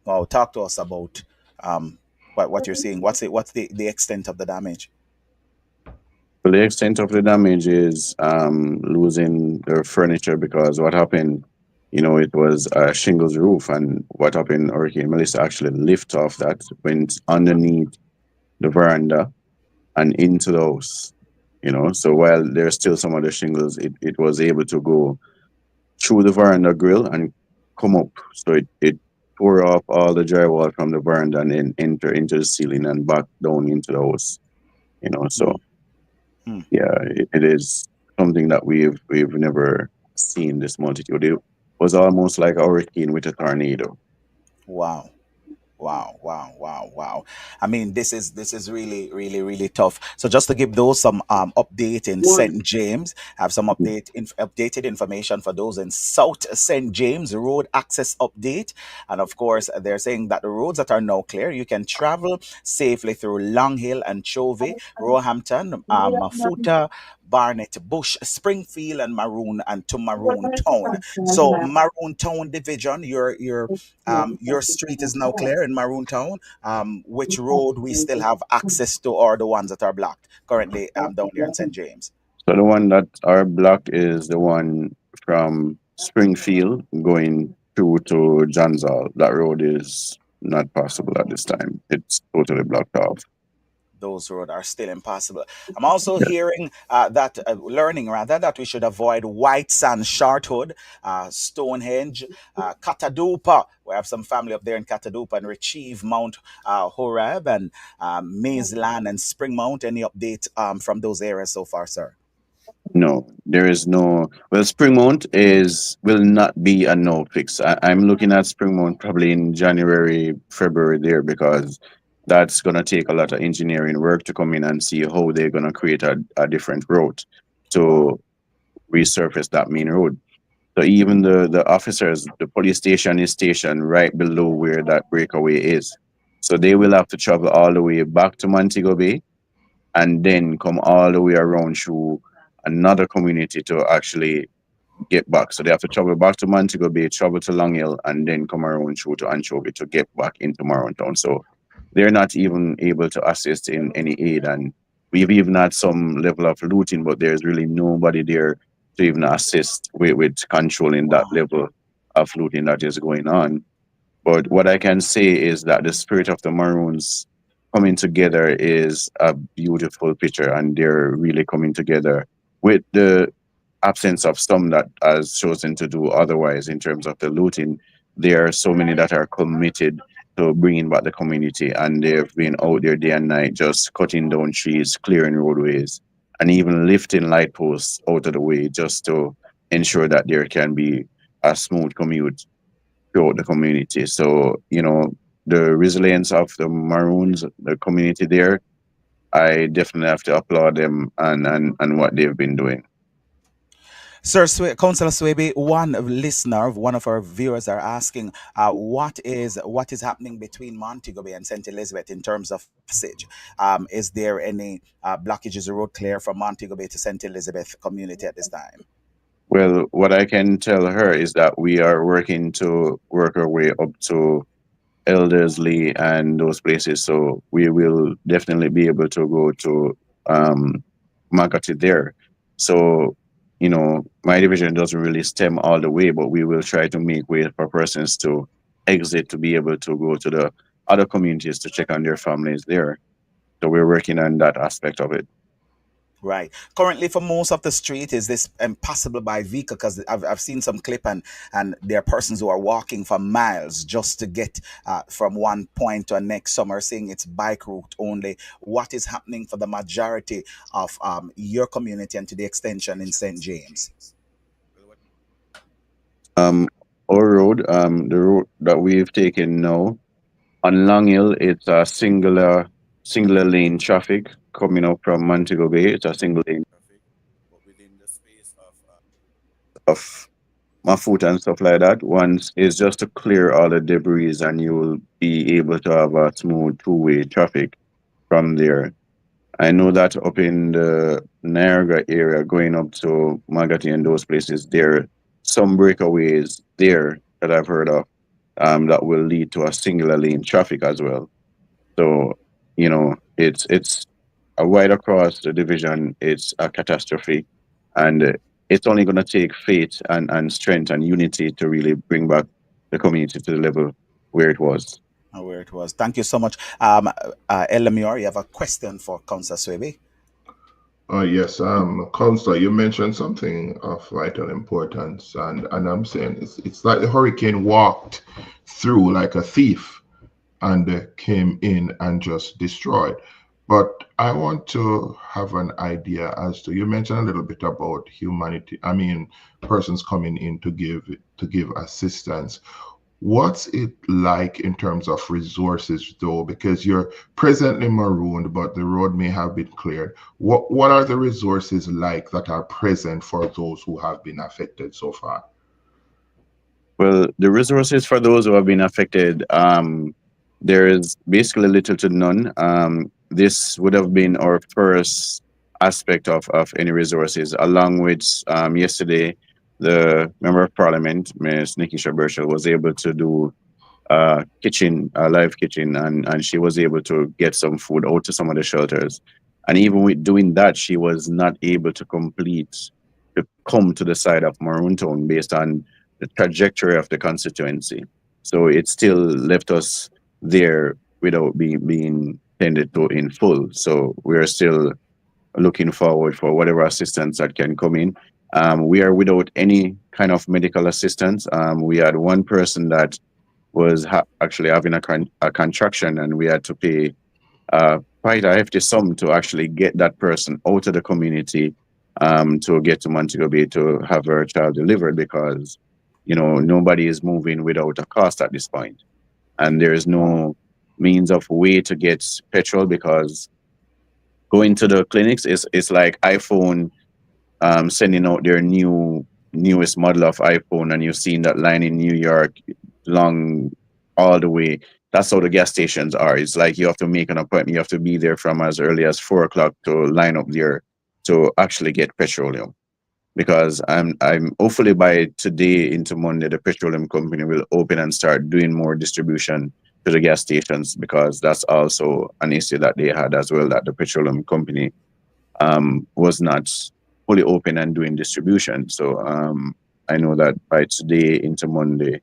Wow, talk to us about um what you're seeing. What's the extent of the damage? So the extent of the damage is losing the furniture, because what happened, it was a shingles roof, and what happened, Hurricane Melissa actually lift off that, went underneath the veranda and into the house. So while there's still some of the shingles, it was able to go through the veranda grill and come up. So it tore off all the drywall from the veranda and then enter into the ceiling and back down into the house. So Hmm. Hmm. yeah, it is something that we've never seen this multitude. It was almost like a hurricane with a tornado. Wow. Wow, wow, wow, wow. I mean, this is really, really, really tough. So just to give those some update in St. James, I have some updated information for those in South St. James road access update. And of course, they're saying that the roads that are now clear, you can travel safely through Long Hill and Chovy, Roehampton, Mafuta, Barnet, Bush, Springfield, and Maroon, and to Maroon Town. So Maroon Town division, your street is now clear in Maroon Town. Which road we still have access to, or the ones that are blocked currently down there in St. James? So the one that are blocked is the one from Springfield going through to Johns Hall. That road is not possible at this time. It's totally blocked off. Those roads are still impossible. I'm also Yeah. hearing learning rather, that we should avoid White Sand, Shortwood, Stonehenge, Catadupa. We have some family up there in Catadupa, and Retrieve, Mount Horeb, and Mazeland and Spring Mount. Any update from those areas so far, sir? No, there is no. Well, Springmount will not be a no fix. I'm looking at Springmount probably in January, February there, because that's gonna take a lot of engineering work to come in and see how they're gonna create a different route to resurface that main road. So even the officers, the police station is stationed right below where that breakaway is. So they will have to travel all the way back to Montego Bay and then come all the way around through another community to actually get back. So they have to travel back to Montego Bay, travel to Long Hill, and then come around through to Anchovy to get back into Town. So they're not even able to assist in any aid. And we've even had some level of looting, but there's really nobody there to even assist with controlling that level of looting that is going on. But what I can say is that the spirit of the Maroons coming together is a beautiful picture, and they're really coming together with the absence of some that has chosen to do otherwise in terms of the looting. There are so many that are committed to bringing back the community, and they've been out there day and night just cutting down trees, clearing roadways, and even lifting light posts out of the way just to ensure that there can be a smooth commute throughout the community. So, the resilience of the Maroons, the community there, I definitely have to applaud them and what they've been doing. Sir, Councillor Swaby, one listener, one of our viewers are asking, what is happening between Montego Bay and St. Elizabeth in terms of passage? Is there any blockage? Is the road clear from Montego Bay to St. Elizabeth community at this time? Well, what I can tell her is that we are working to work our way up to Eldersley and those places. So we will definitely be able to go to Magati there. So, my division doesn't really stem all the way, but we will try to make way for persons to exit to be able to go to the other communities to check on their families there. So we're working on that aspect of it. Right. Currently, for most of the street, is this impossible by vehicle? Because I've seen some clip, and there are persons who are walking for miles just to get from one point to the next. Some are saying it's bike route only. What is happening for the majority of your community and to the extension in St. James? Our road, the road that we've taken now on Long Hill, it's a singular lane traffic coming up from Montego Bay. It's a single lane traffic, but within the space of my foot and stuff like that. Once it's just to clear all the debris, and you will be able to have a smooth two-way traffic from there. I know that up in the Niagara area, going up to Magati and those places, there are some breakaways there that I've heard of that will lead to a singular lane traffic as well. So, it's right across the division. It's a catastrophe, and it's only going to take faith and strength and unity to really bring back the community to the level where it was. Where it was. Thank you so much. Elamior, you have a question for Councillor Swaby? Yes, Councillor, you mentioned something of vital importance, and I'm saying it's like the hurricane walked through like a thief and came in and just destroyed. But I want to have an idea as to, you mentioned a little bit about humanity. I mean, persons coming in to give assistance. What's it like in terms of resources, though? Because you're presently marooned, but the road may have been cleared. What are the resources like that are present for those who have been affected so far? Well, the resources for those who have been affected, there is basically little to none. This would have been our first aspect of any resources. Along with yesterday, the member of parliament, Ms. Nikisha Burchell, was able to do kitchen, a live kitchen, and she was able to get some food out to some of the shelters. And even with doing that, she was not able to come to the side of Maroon Town based on the trajectory of the constituency. So it still left us there without being tended to in full. So we're still looking forward for whatever assistance that can come in. We are without any kind of medical assistance. We had one person that was actually having a contraction, and we had to pay quite a hefty sum to actually get that person out of the community to get to Montego Bay to have her child delivered, because nobody is moving without a cost at this point, and there is no means of way to get petrol, because going to the clinics is like iPhone sending out their newest model of iPhone, and you've seen that line in New York long all the way. That's how the gas stations are. It's like you have to make an appointment. You have to be there from as early as 4 o'clock to line up there to actually get petroleum. Because I'm hopefully by today into Monday, the petroleum company will open and start doing more distribution to the gas stations, because that's also an issue that they had as well, that the petroleum company was not fully open and doing distribution. So I know that by today into Monday,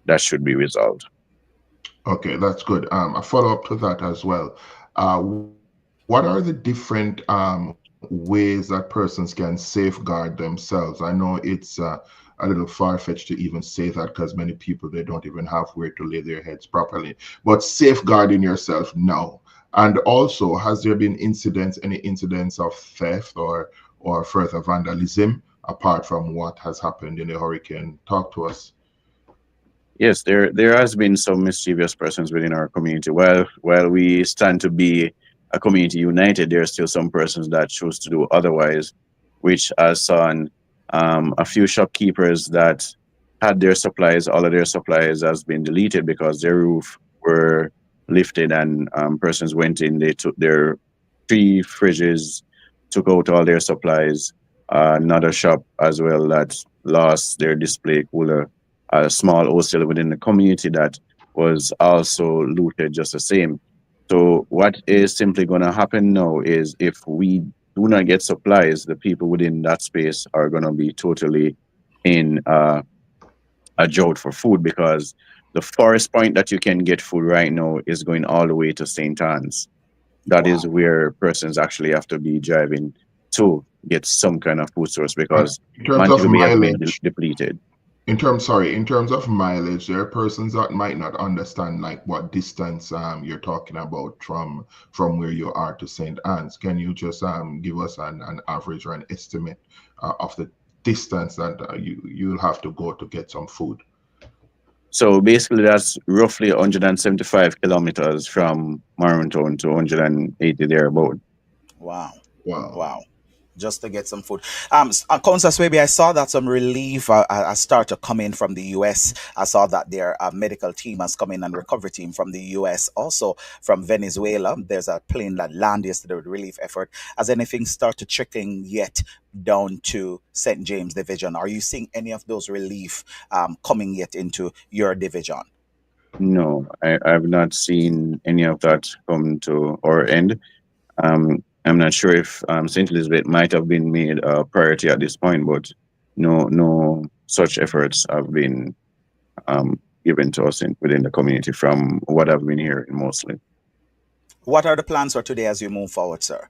that should be resolved. Okay, that's good. A follow up to that as well. What are the different ways that persons can safeguard themselves? I know it's a little far-fetched to even say that, because many people, they don't even have where to lay their heads properly. But safeguarding yourself now. And also, has there been any incidents of theft or further vandalism apart from what has happened in the hurricane? Talk to us. Yes, there has been some mischievous persons within our community. While we stand to be a community united, there are still some persons that choose to do otherwise, which has on a few shopkeepers that had their supplies, all of their supplies has been deleted because their roof were lifted, and persons went in, they took their 3 fridges, took out all their supplies. Another shop as well that lost their display cooler, a small hostel within the community that was also looted just the same. So what is simply going to happen now is, if we do not get supplies, the people within that space are going to be totally in a drought for food, because the farthest point that you can get food right now is going all the way to St. Anne's. That is where persons actually have to be driving to get some kind of food source, because in terms of Montego Bay has been mileage, depleted. in terms of mileage, there are persons that might not understand like what distance you're talking about from where you are to St. Anne's. Can you just give us an average or an estimate of the distance that you'll have to go to get some food? So basically, that's roughly 175 kilometers from Maroon Town to 180 thereabout. Wow. Just to get some food. Councillor Swaby, I saw that some relief has started to come in from the US. I saw that their medical team has come in, and recovery team from the US, also from Venezuela. There's a plane that landed yesterday with relief effort. Has anything started trickling yet down to St. James Division? Are you seeing any of those relief coming yet into your division? No, I've not seen any of that come to our end. I'm not sure if St. Elizabeth might have been made a priority at this point, but no such efforts have been given to us within the community from what I've been hearing mostly. What are the plans for today as you move forward, sir?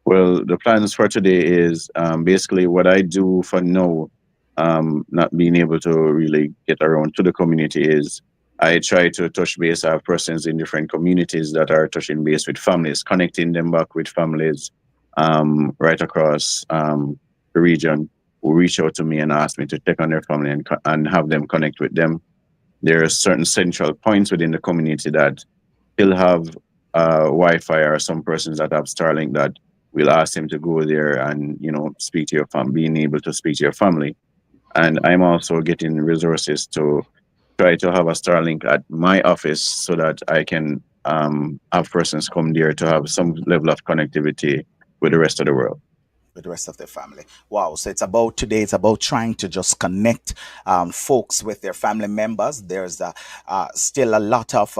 Well, the plans for today is basically what I do for now, not being able to really get around to the community, is I try to touch base. I have persons in different communities that are touching base with families, connecting them back with families right across the region, who reach out to me and ask me to check on their family and have them connect with them. There are certain central points within the community that still have Wi-Fi, or some persons that have Starlink that will ask them to go there and speak to your family, being able to speak to your family. And I'm also getting resources to try to have a Starlink at my office, so that I can have persons come there to have some level of connectivity with the rest of the world. With the rest of their family. Wow. So it's about today, it's about trying to just connect folks with their family members. There's still a lot of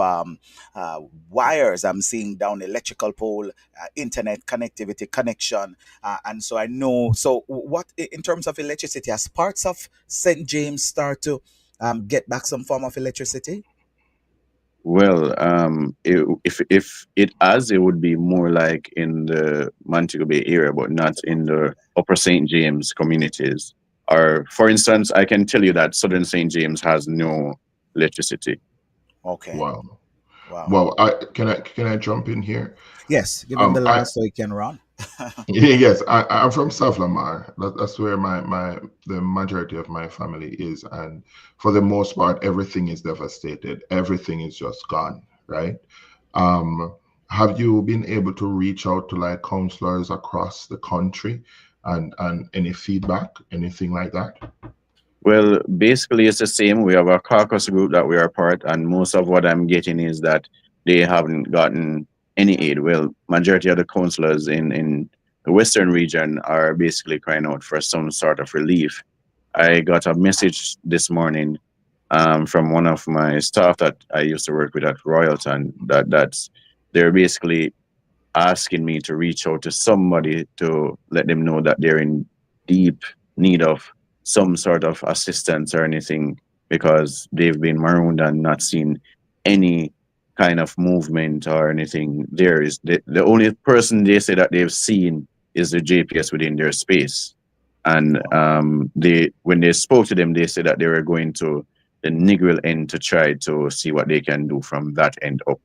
wires I'm seeing down electrical pole, internet connectivity, connection. And so I know, so what in terms of electricity, as parts of St. James start to get back some form of electricity? Well, if it as it would be more like in the Montego Bay area, but not in the Upper St. James communities. Or, for instance, I can tell you that Southern St. James has no electricity. Okay. Wow. Wow. Well, can I jump in here? Yes, give him the last so he can run. Yes, I'm from South Lamar. That's where the majority of my family is, and for the most part, everything is devastated. Everything is just gone, right? Have you been able to reach out to like counselors across the country, and any feedback, anything like that? Well, basically, it's the same. We have a caucus group that we are part, and most of what I'm getting is that they haven't gotten any aid. Well, majority of the councillors in the Western region are basically crying out for some sort of relief. I got a message this morning from one of my staff that I used to work with at Royalton that's they're basically asking me to reach out to somebody to let them know that they're in deep need of some sort of assistance or anything, because they've been marooned and not seen any kind of movement or anything. There is the only person they say that they've seen is the JPS within their space. And when they spoke to them, they said that they were going to the Negril end to try to see what they can do from that end up.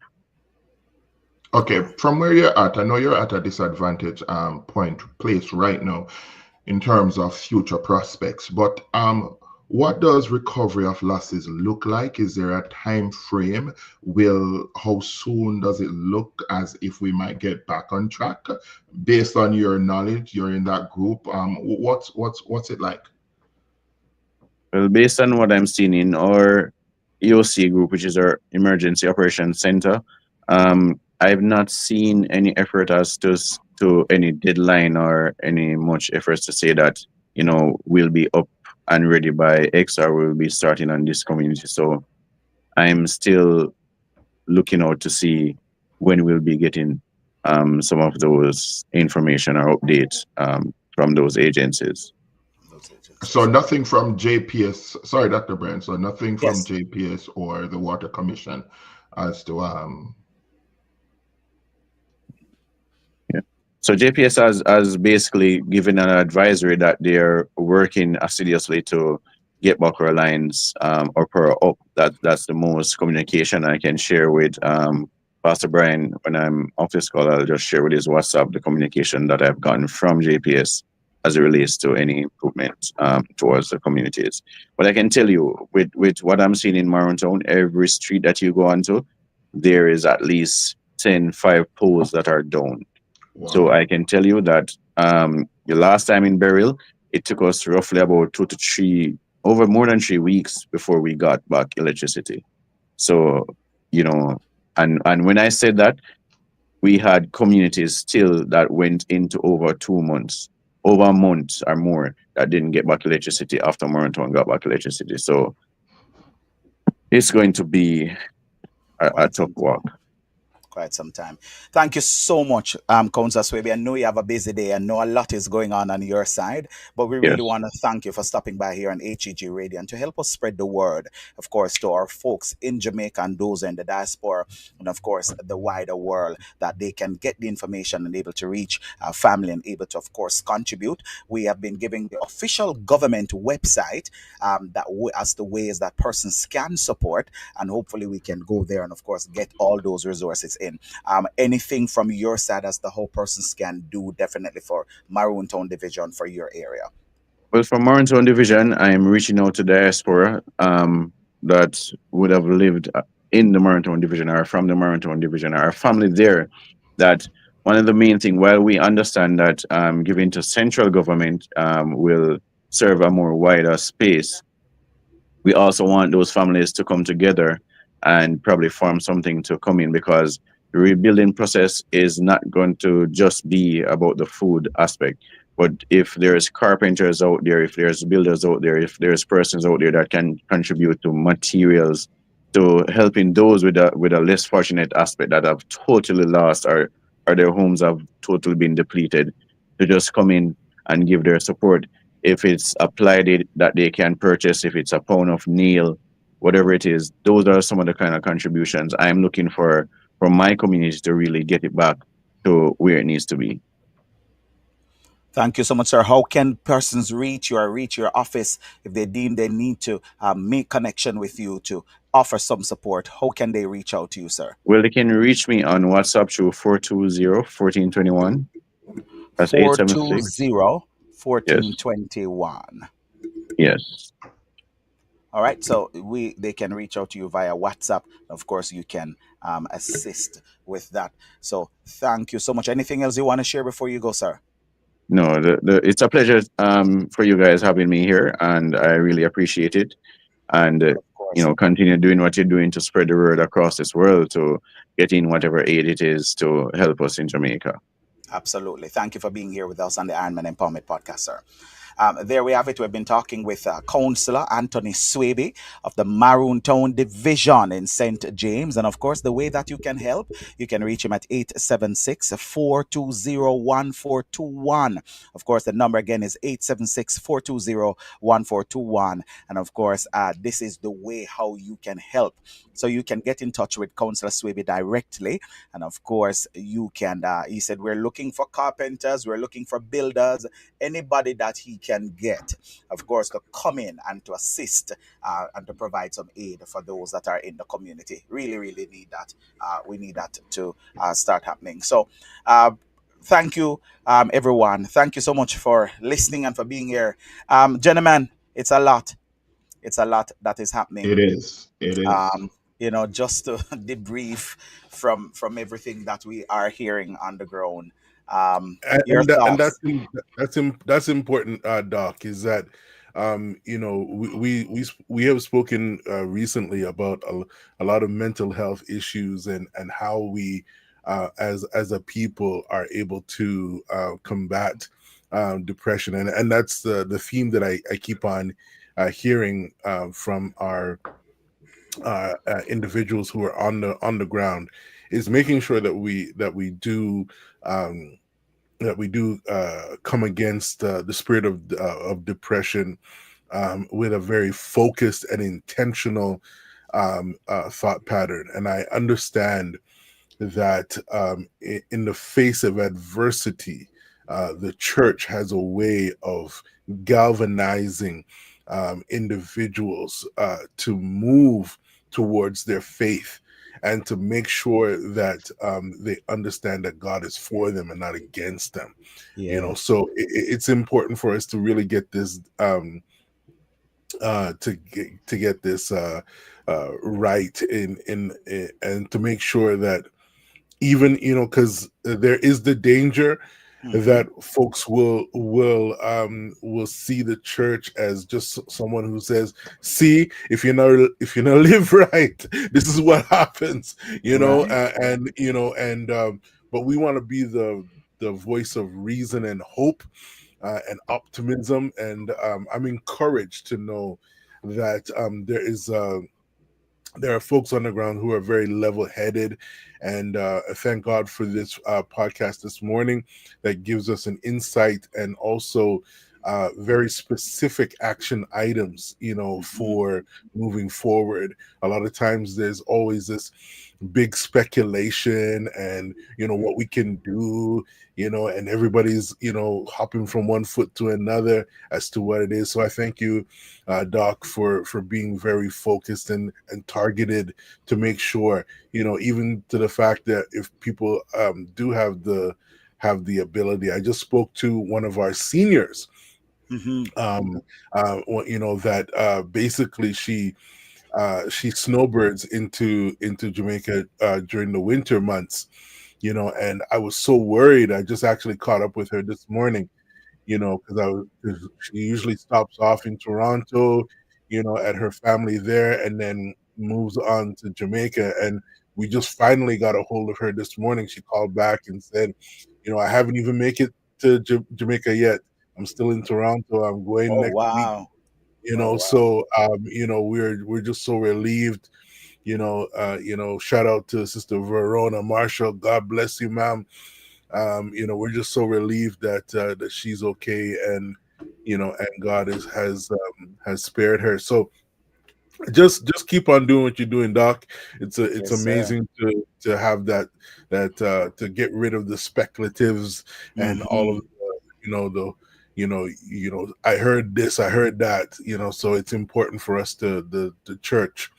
Okay, from where you're at, I know you're at a disadvantage place right now in terms of future prospects, but what does recovery of losses look like? Is there a time frame? How soon does it look as if we might get back on track? Based on your knowledge, you're in that group. What's it like? Well, based on what I'm seeing in our EOC group, which is our Emergency Operations Center, I've not seen any effort as to any deadline or any much efforts to say that, we'll be up and ready by X or we'll be starting on this community. So I'm still looking out to see when we'll be getting some of those information or updates from those agencies. So nothing from JPS, sorry, Dr. Brand, so nothing from Yes. JPS or the Water Commission as to So JPS has basically given an advisory that they're working assiduously to get Buckler lines or power up. That's the most communication I can share with Pastor Brian. When I'm off this call, I'll just share with his WhatsApp the communication that I've gotten from JPS as it relates to any improvement towards the communities. But I can tell you, with what I'm seeing in Marrontown, every street that you go onto, there is at least 5 poles that are down. wow. So I can tell you that the last time in Beryl, it took us roughly about 2 to 3, over more than 3 weeks before we got back electricity. So, and when I said that, we had communities still that went into over 2 months, over a month or more, that didn't get back electricity after Marrontown got back electricity. So it's going to be a tough walk. Quite some time. Thank you so much, Councillor Swaby. I know you have a busy day. I know a lot is going on your side, but we really Yes. want to thank you for stopping by here on HEG Radio and to help us spread the word, of course, to our folks in Jamaica and those in the diaspora, and of course, the wider world, that they can get the information and able to reach family and able to, of course, contribute. We have been giving the official government website as the ways that persons can support, and hopefully we can go there and, of course, get all those resources in. Anything from your side as to how persons can do definitely for Marrontown Division for your area? Well, for Marrontown Division, I'm reaching out to diaspora that would have lived in the Marrontown Division or from the Marrontown Division, our family there. That one of the main things, while we understand that giving to central government will serve a more wider space, we also want those families to come together and probably form something to come in, because The rebuilding process is not going to just be about the food aspect. But if there's carpenters out there, if there's builders out there, if there's persons out there that can contribute to materials, to helping those with a less fortunate aspect that have totally lost, or their homes have totally been depleted, to just come in and give their support. If it's applied it that they can purchase, if it's a pound of nail, whatever it is, those are some of the kind of contributions I'm looking for my community to really get it back to where it needs to be. Thank you so much, sir. How can persons reach your office if they deem they need to make connection with you to offer some support? How can they reach out to you, sir? Well, they can reach me on WhatsApp through 420-1421. That's 876. 420 Yes. 1421. Yes. All right, so they can reach out to you via WhatsApp. Of course, you can assist with that. So thank you so much. Anything else you want to share before you go, sir? No, it's a pleasure for you guys having me here, and I really appreciate it. And Of course. continue doing what you're doing to spread the word across this world, to get in whatever aid it is to help us in Jamaica. Absolutely. Thank you for being here with us on the Ironman Empowerment Podcast, sir. There we have it. We've been talking with Councillor Anthony Swaby of the Maroon Town Division in St. James. And of course, the way that you can help, you can reach him at 876-420-1421. Of course, the number again is 876-420-1421. And of course, this is the way how you can help. So you can get in touch with Councillor Swaby directly. And of course, you can, he said, we're looking for carpenters, we're looking for builders, anybody that he can get, of course, to come in and to assist and to provide some aid for those that are in the community. Really, really need that. We need that to start happening. So thank you, everyone. Thank you so much for listening and for being here. Gentlemen, it's a lot. It's a lot that is happening. It is. It is. Just to debrief from everything that we are hearing on the ground. Your And thoughts. that's important, Doc. Is that we have spoken recently about a lot of mental health issues and how we as a people are able to combat depression, and that's the theme that I keep on hearing from our individuals who are on the ground, is making sure that we do come against the spirit of depression with a very focused and intentional thought pattern. And I understand that in the face of adversity, the church has a way of galvanizing individuals to move towards their faith and to make sure that they understand that God is for them and not against them. So it's important for us to really get this to get this right in and to make sure that even because there is the danger that folks will see the church as just someone who says, see, if you not live right, this is what happens, but we want to be the voice of reason and hope and optimism, and I'm encouraged to know that there are folks on the ground who are very level-headed, and thank God for this podcast this morning that gives us an insight and also very specific action items, for moving forward. A lot of times there's always this big speculation and what we can do, and everybody's hopping from one foot to another as to what it is. So I thank you, Doc, for being very focused and targeted to make sure, even to the fact that if people do have the ability. I just spoke to one of our seniors, that basically she snowbirds into Jamaica during the winter months, and I was so worried. I just actually caught up with her this morning, because she usually stops off in Toronto, at her family there, and then moves on to Jamaica. And we just finally got a hold of her this morning. She called back and said, I haven't even make it to Jamaica yet. I'm still in Toronto. I'm going Oh, next week. wow. So we're just so relieved. Shout out to Sister Verona Marshall. God bless you, ma'am. We're just so relieved that she's okay, and God has spared her. So just keep on doing what you're doing, Doc. It's Yes, sir. amazing to have that to get rid of the speculatives and all of I heard this, I heard that, so it's important for us the church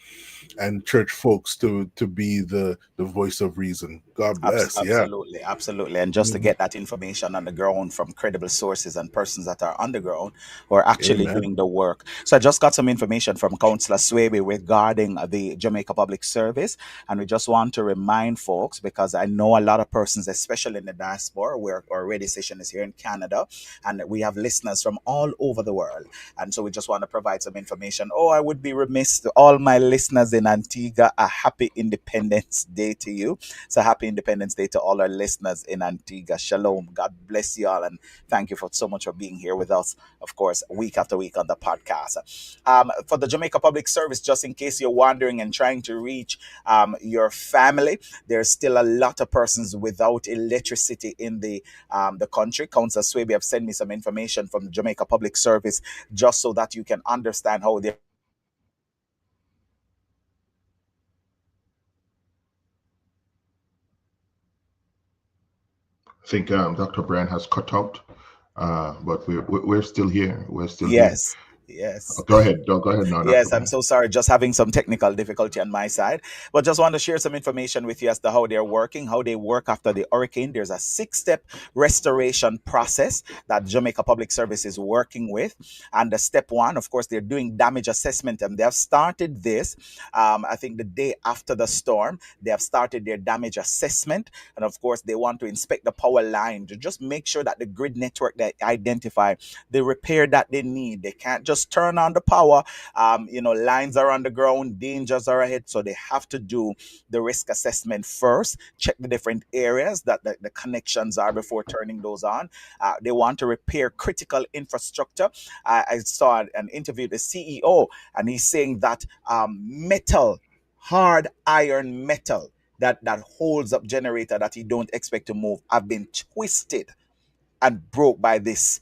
and church folks to be the voice of reason. God bless. Yeah. Absolutely. And just to get that information on the ground from credible sources and persons that are on the ground who are actually Amen. doing the work. So I just got some information from Councillor Swaby regarding the Jamaica Public Service. And we just want to remind folks, because I know a lot of persons, especially in the diaspora, where our radio station is here in Canada, and we have listeners from all over the world. And so we just want to provide some information. Oh, I would be remiss to all my listeners in Antigua. A happy Independence Day to you. So happy Independence Day to all our listeners in Antigua. Shalom. God bless you all. And thank you so much for being here with us, of course, week after week on the podcast. For the Jamaica Public Service, just in case you're wondering and trying to reach your family, there's still a lot of persons without electricity in the country. Councillor Swaby have sent me some information from the Jamaica Public Service just so that you can understand how they're I think Dr. Brian has cut out, but we're still here. We're still yes. here. Yes. Go ahead. Go ahead now. Yes, Dr. I'm Brian. so sorry. Just having some technical difficulty on my side. But just want to share some information with you as to how they're working, how they work after the hurricane. There's a 6-step restoration process that Jamaica Public Service is working with. And the step 1, of course, they're doing damage assessment. And they have started this, I think the day after the storm. They have started their damage assessment. And of course, they want to inspect the power line to just make sure that the grid network they identify, the repair that they need. They can't just turn on the power. Lines are on the ground, dangers are ahead. So they have to do the risk assessment first, check the different areas that the connections are before turning those on. They want to repair critical infrastructure. I saw an interview with the CEO, and he's saying that metal, hard iron metal, that holds up generator that he don't expect to move, have been twisted and broke by this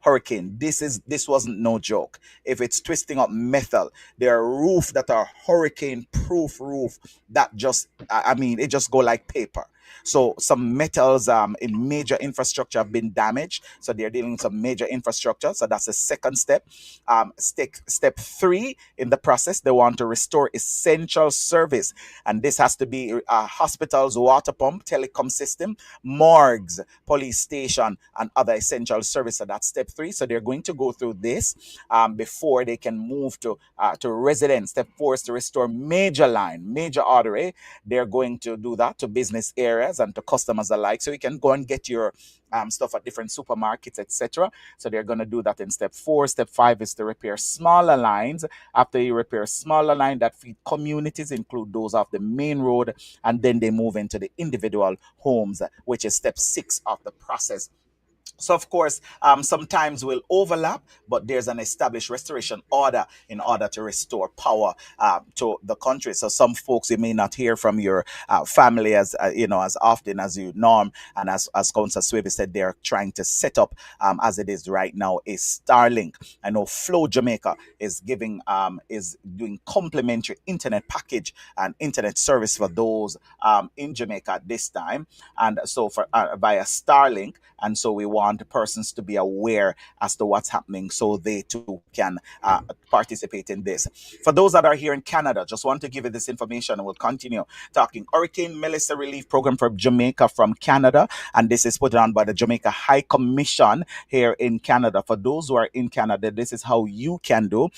hurricane. This wasn't no joke. If it's twisting up metal, there are roofs that are hurricane proof roof that just it just go like paper. So some metals in major infrastructure have been damaged. So they're dealing with some major infrastructure. So that's the second step. Step 3 in the process, they want to restore essential service. And this has to be hospitals, water pump, telecom system, morgues, police station, and other essential service. So that's step 3. So they're going to go through this before they can move to residents. Step 4 is to restore major line, major artery. They're going to do that to business areas and to customers alike. So you can go and get your stuff at different supermarkets, etc. So they're going to do that in step 4. Step 5 is to repair smaller lines. After you repair smaller line that feed communities, include those off the main road, and then they move into the individual homes, which is step 6 of the process. So, of course, sometimes will overlap, but there's an established restoration order in order to restore power to the country. So some folks, you may not hear from your family as often as you norm. And as Councillor Swaby said, they're trying to set up, as it is right now, a Starlink. I know Flow Jamaica is doing complimentary internet package and internet service for those in Jamaica at this time. And so for via Starlink. And so we want persons to be aware as to what's happening so they too can participate in this. For those that are here in Canada, just want to give you this information, and we'll continue talking. Hurricane Melissa Relief Program for Jamaica from Canada, and this is put on by the Jamaica High Commission here in Canada. For those who are in Canada, this is how you can do.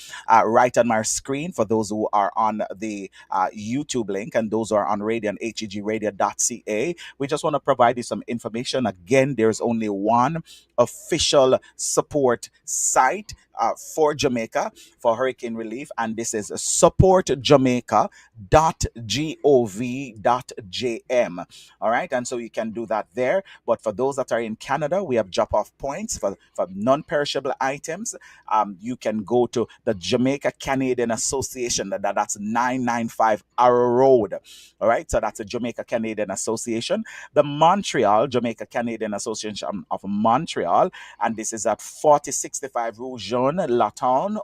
Right on my screen for those who are on the YouTube link, and those who are on radio on hegradio.ca. We just want to provide you some information. Again, there's only one one official support site for Jamaica for hurricane relief, and this is supportjamaica.gov.jm. All right, and so you can do that there. But for those that are in Canada, we have drop off points for non perishable items. You can go to the Jamaica Canadian Association, that's 995 Arrow Road. All right, so that's the Jamaica Canadian Association. The Montreal, Jamaica Canadian Association of Montreal, and this is at 4065 Rue Jean Laton,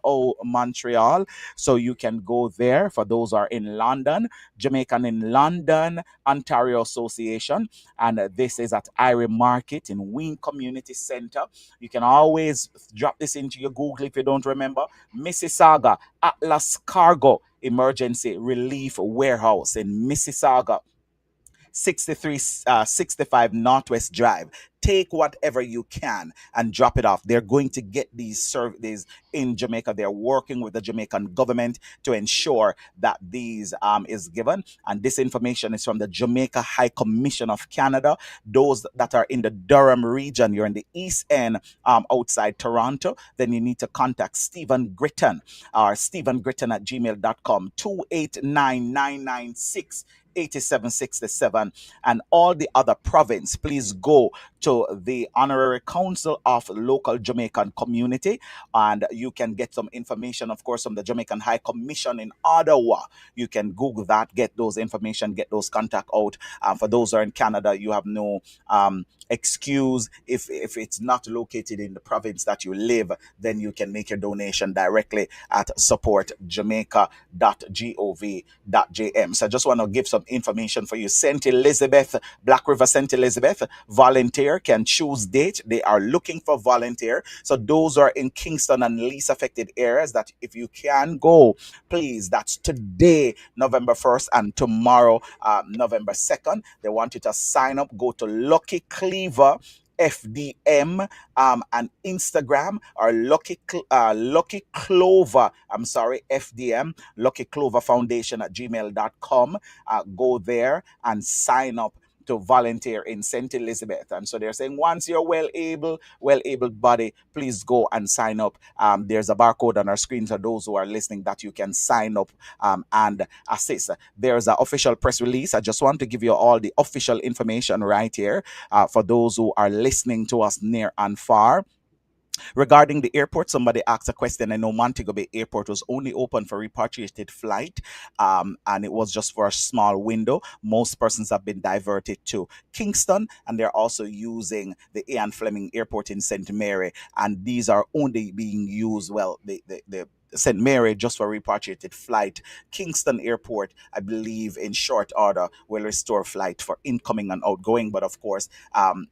Montreal. So you can go there. For those who are in London, Jamaican in London Ontario Association, and this is at Irie Market in Ween Community Center. You can always drop this into your Google if you don't remember. Mississauga Atlas Cargo Emergency Relief Warehouse in Mississauga, 65 Northwest Drive. Take whatever you can and drop it off. They're going to get these services in Jamaica. They're working with the Jamaican government to ensure that these is given. And this information is from the Jamaica High Commission of Canada. Those that are in the Durham region, you're in the East End outside Toronto, then you need to contact Stephen Gritton or StephenGritton@gmail.com, 289-996 8767. And all the other province, please go to the Honorary Council of Local Jamaican Community, and you can get some information, of course, from the Jamaican High Commission in Ottawa. You can Google that, get those information, get those contact out. For those who are in Canada, you have no excuse. If it's not located in the province that you live, then you can make your donation directly at supportjamaica.gov.jm. So I just want to give some information for you. St. Elizabeth, Black River St. Elizabeth, volunteer can choose date. They are looking for volunteer. So those are in Kingston and least affected areas, that if you can go, please, that's today, November 1st, and tomorrow, November 2nd. They want you to sign up. Go to Lucky Cleaver FDM and Instagram, or Lucky Clover, FDM, Lucky Clover Foundation at gmail.com. Go there and sign up to volunteer in St. Elizabeth. And so they're saying, once you're well-able body, please go and sign up. There's a barcode on our screen for those who are listening that you can sign up and assist. There's an official press release. I just want to give you all the official information right here for those who are listening to us near and far. Regarding the airport, somebody asked a question. I know Montego Bay Airport was only open for repatriated flight, and it was just for a small window. Most persons have been diverted to Kingston, and they're also using the Ian Fleming Airport in St. Mary, and these are only being used, the St. Mary just for repatriated flight. Kingston Airport, I believe, in short order will restore flight for incoming and outgoing. But of course,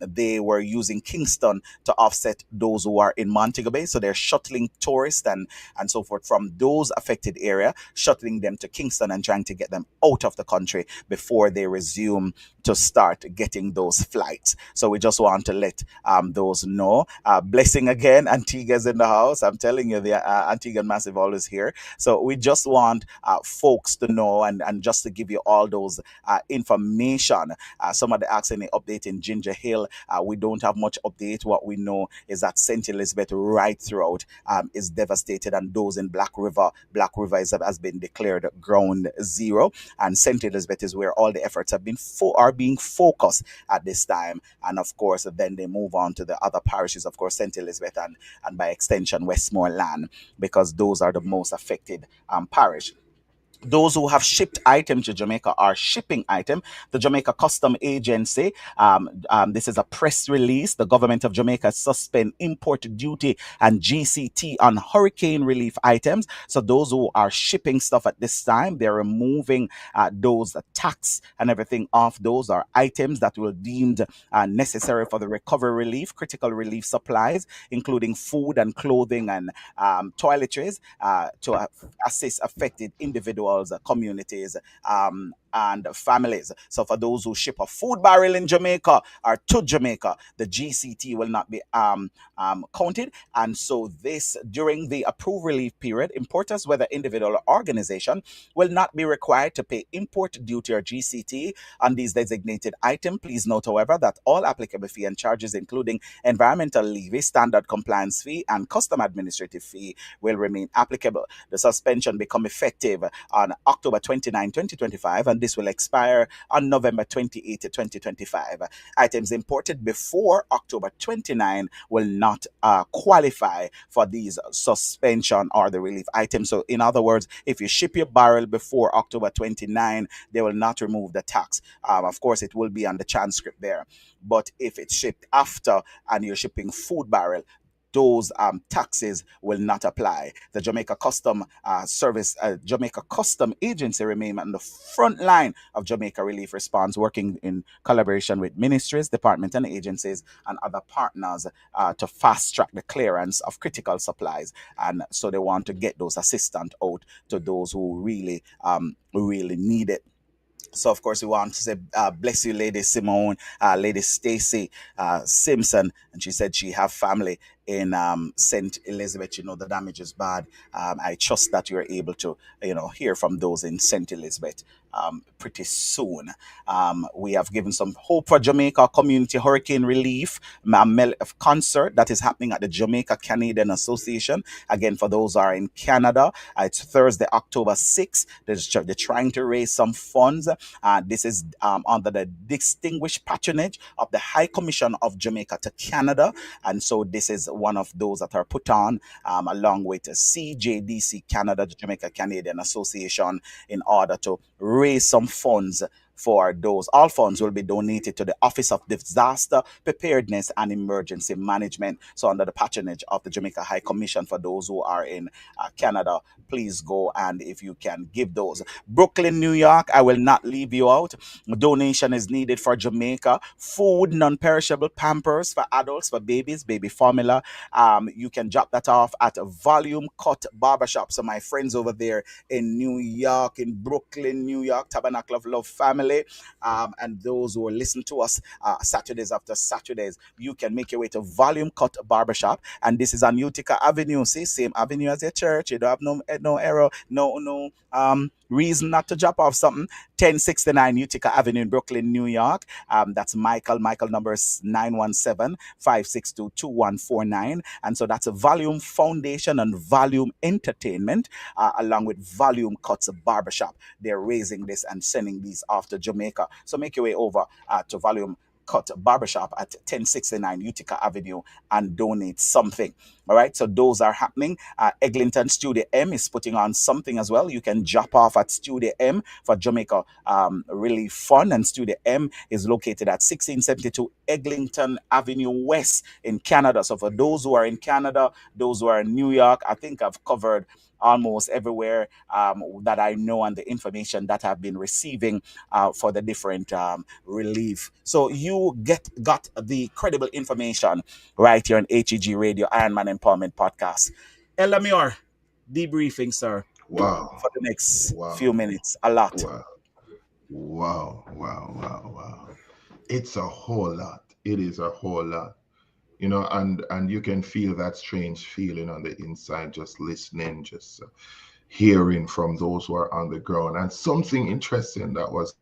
they were using Kingston to offset those who are in Montego Bay. So they're shuttling tourists and so forth from those affected area, shuttling them to Kingston and trying to get them out of the country before they resume to start getting those flights. So we just want to let those know. Blessing again, Antigua's in the house. I'm telling you, the Antigua Massive always here. So we just want folks to know and just to give you all those information. Somebody asked any update in Ginger Hill. We don't have much update. What we know is that St. Elizabeth right throughout is devastated, and those in Black River has been declared ground zero, and St. Elizabeth is where all the efforts have been being focused at this time. And of course, then they move on to the other parishes, of course, St. Elizabeth and by extension Westmoreland, because those are the most affected parish. Those who have shipped items to Jamaica are shipping item. The Jamaica Custom Agency, this is a press release. The government of Jamaica suspend import duty and GCT on hurricane relief items. So those who are shipping stuff at this time, they're removing those tax and everything off. Those are items that will deemed necessary for the recovery relief, critical relief supplies, including food and clothing and toiletries to assist affected individuals individuals, communities, and families. So for those who ship a food barrel in Jamaica or to Jamaica, the GCT will not be counted. And so this, during the approved relief period, importers, whether individual or organization, will not be required to pay import duty or GCT on these designated items. Please note, however, that all applicable fee and charges, including environmental levy, standard compliance fee, and custom administrative fee, will remain applicable. The suspension become effective on October 29, 2025, and this will expire on November 28, 2025. Items imported before October 29 will not qualify for these suspension or the relief items. So, in other words, if you ship your barrel before October 29, they will not remove the tax. Of course, it will be on the transcript there. But if it's shipped after and you're shipping food barrel, those taxes will not apply. The Jamaica Custom Jamaica Custom Agency remain on the front line of Jamaica Relief Response, working in collaboration with ministries, departments, and agencies and other partners to fast track the clearance of critical supplies. And so they want to get those assistance out to those who really need it. So of course we want to say bless you, Lady Simone, Lady Stacy Simpson, and she said she have family in St. Elizabeth. You know, the damage is bad. I trust that you're able to hear from those in St. Elizabeth pretty soon. We have given some hope for Jamaica Community Hurricane Relief concert that is happening at the Jamaica Canadian Association. Again, for those who are in Canada, it's Thursday, October 6th. They're trying to raise some funds. This is under the distinguished patronage of the High Commission of Jamaica to Canada. And so this is one of those that are put on along with CJDC Canada, the Jamaica Canadian Association, in order to raise some funds for those. All funds will be donated to the Office of Disaster Preparedness and Emergency Management. So under the patronage of the Jamaica High Commission, for those who are in Canada, please go, and if you can give those. Brooklyn, New York, I will not leave you out. Donation is needed for Jamaica. Food, non-perishable Pampers for adults, for babies, baby formula. You can drop that off at Volume Cut Barbershop. So my friends over there in New York, in Brooklyn, New York, Tabernacle of Love family, and those who are listening to us Saturdays after Saturdays, you can make your way to Volume Cut Barbershop, and this is on Utica Avenue. See, same avenue as your church. You don't have no error, no reason not to drop off something. 1069 Utica Avenue in Brooklyn, New York. That's Michael number is 917-562-2149. And so that's a Volume Foundation and Volume Entertainment, along with Volume Cuts Barbershop. They're raising this and sending these off to Jamaica. So make your way over to Volume Cut Barbershop at 1069 Utica Avenue and donate something. All right, so those are happening. Eglinton Studio M is putting on something as well. You can drop off at Studio M for Jamaica Relief Fund, and Studio M is located at 1672 Eglinton Avenue West in Canada. So for those who are in Canada, those who are in New York, I think I've covered almost everywhere that I know, and the information that I've been receiving for the different relief. So you got the credible information right here on HEG Radio, Ironman Empowerment Podcast. Elamior, debriefing, sir. Wow. For the next few minutes. A lot. Wow. It's a whole lot. It is a whole lot. You know, and you can feel that strange feeling on the inside, just listening, just hearing from those who are on the ground. And something interesting that was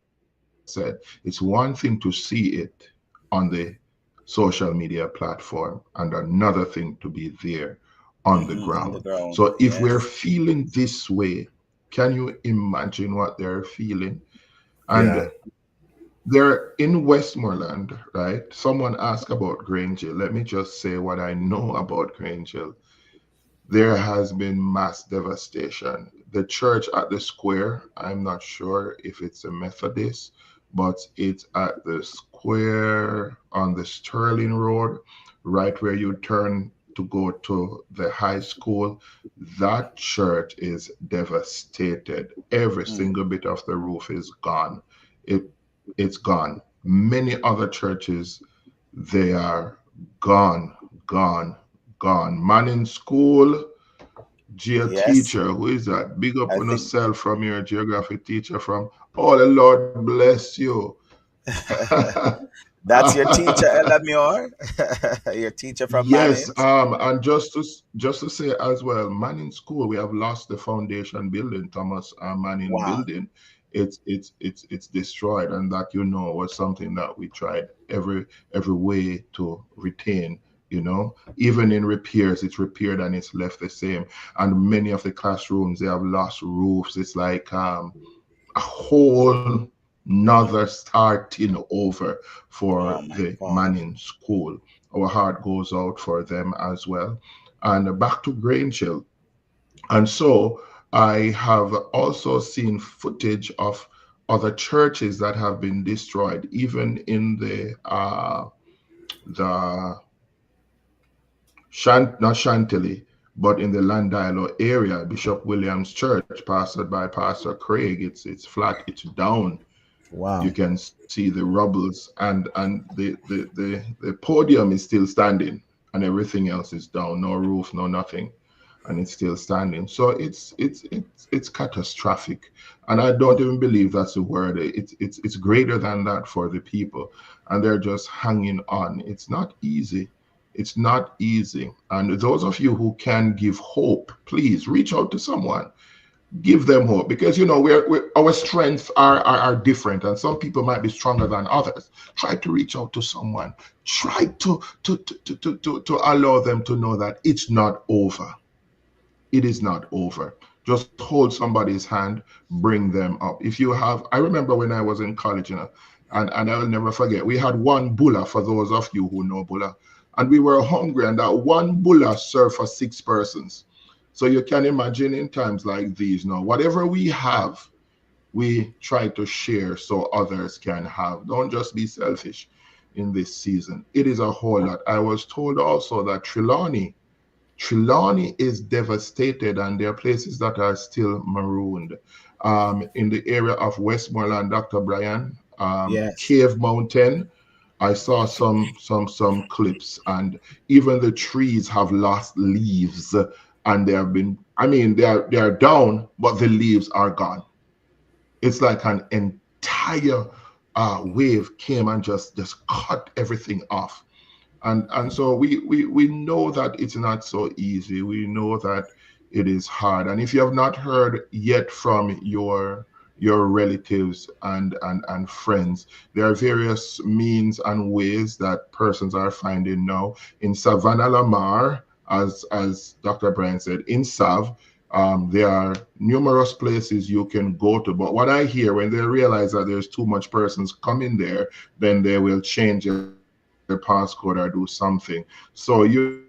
said, it's one thing to see it on the social media platform and another thing to be there on the ground. So if we're feeling this way, can you imagine what they're feeling? And they're in Westmoreland, right? Someone asked about Grangeville. Let me just say what I know about Grangeville. There has been mass devastation. The church at the square, I'm not sure if it's a Methodist, but it's at the square on the Sterling Road, right where you turn to go to the high school. That church is devastated. Every single bit of the roof is gone. It's gone. Many other churches, they are gone. Manning School, Geo Yes, teacher, who is that? Big up I on think yourself from your geography teacher from. Oh, the Lord bless you. that's your teacher, Elamure, your teacher from Yes, Mannings. and just to say as well, Manning School, we have lost the foundation building, Thomas Manning Wow. building. It's destroyed, and that was something that we tried every way to retain. Even in repairs, it's repaired and it's left the same. And many of the classrooms, they have lost roofs. It's like a whole another starting over for Oh my the God. Manning School. Our heart goes out for them as well. And back to Grange. And so I have also seen footage of other churches that have been destroyed, even in the not Chantilly, but in the Landilo area, Bishop Williams Church, pastored by Pastor Craig. It's flat, it's down. You Wow. can see the rubbles, and the podium is still standing, and everything else is down. No roof, no nothing, and it's still standing. So it's catastrophic, and I don't even believe that's the word. It's greater than that for the people, and they're just hanging on. It's not easy. It's not easy. And those of you who can give hope, please reach out to someone, give them hope, because our strengths are different, and some people might be stronger than others. Try to reach out to someone. Try to allow them to know that it's not over. It is not over. Just hold somebody's hand, bring them up. If you have, I remember when I was in college, and I will never forget, we had one bulla, for those of you who know bulla, and we were hungry, and that one bulla served for 6 persons. So you can imagine in times like these, whatever we have, we try to share so others can have. Don't just be selfish in this season. It is a whole lot. I was told also that Trelawney is devastated, and there are places that are still marooned. In the area of Westmoreland, Dr. Brian, Yes. Cave Mountain, I saw some clips, and even the trees have lost leaves, and they have been. I mean, they are down, but the leaves are gone. It's like an entire wave came and just cut everything off. And so we know that it's not so easy. We know that it is hard. And if you have not heard yet from your relatives and friends, there are various means and ways that persons are finding now. In Savannah Lamar, as Dr. Brian said, in Sav, there are numerous places you can go to. But what I hear, when they realize that there's too much persons coming there, then they will change their passcode or do something. So you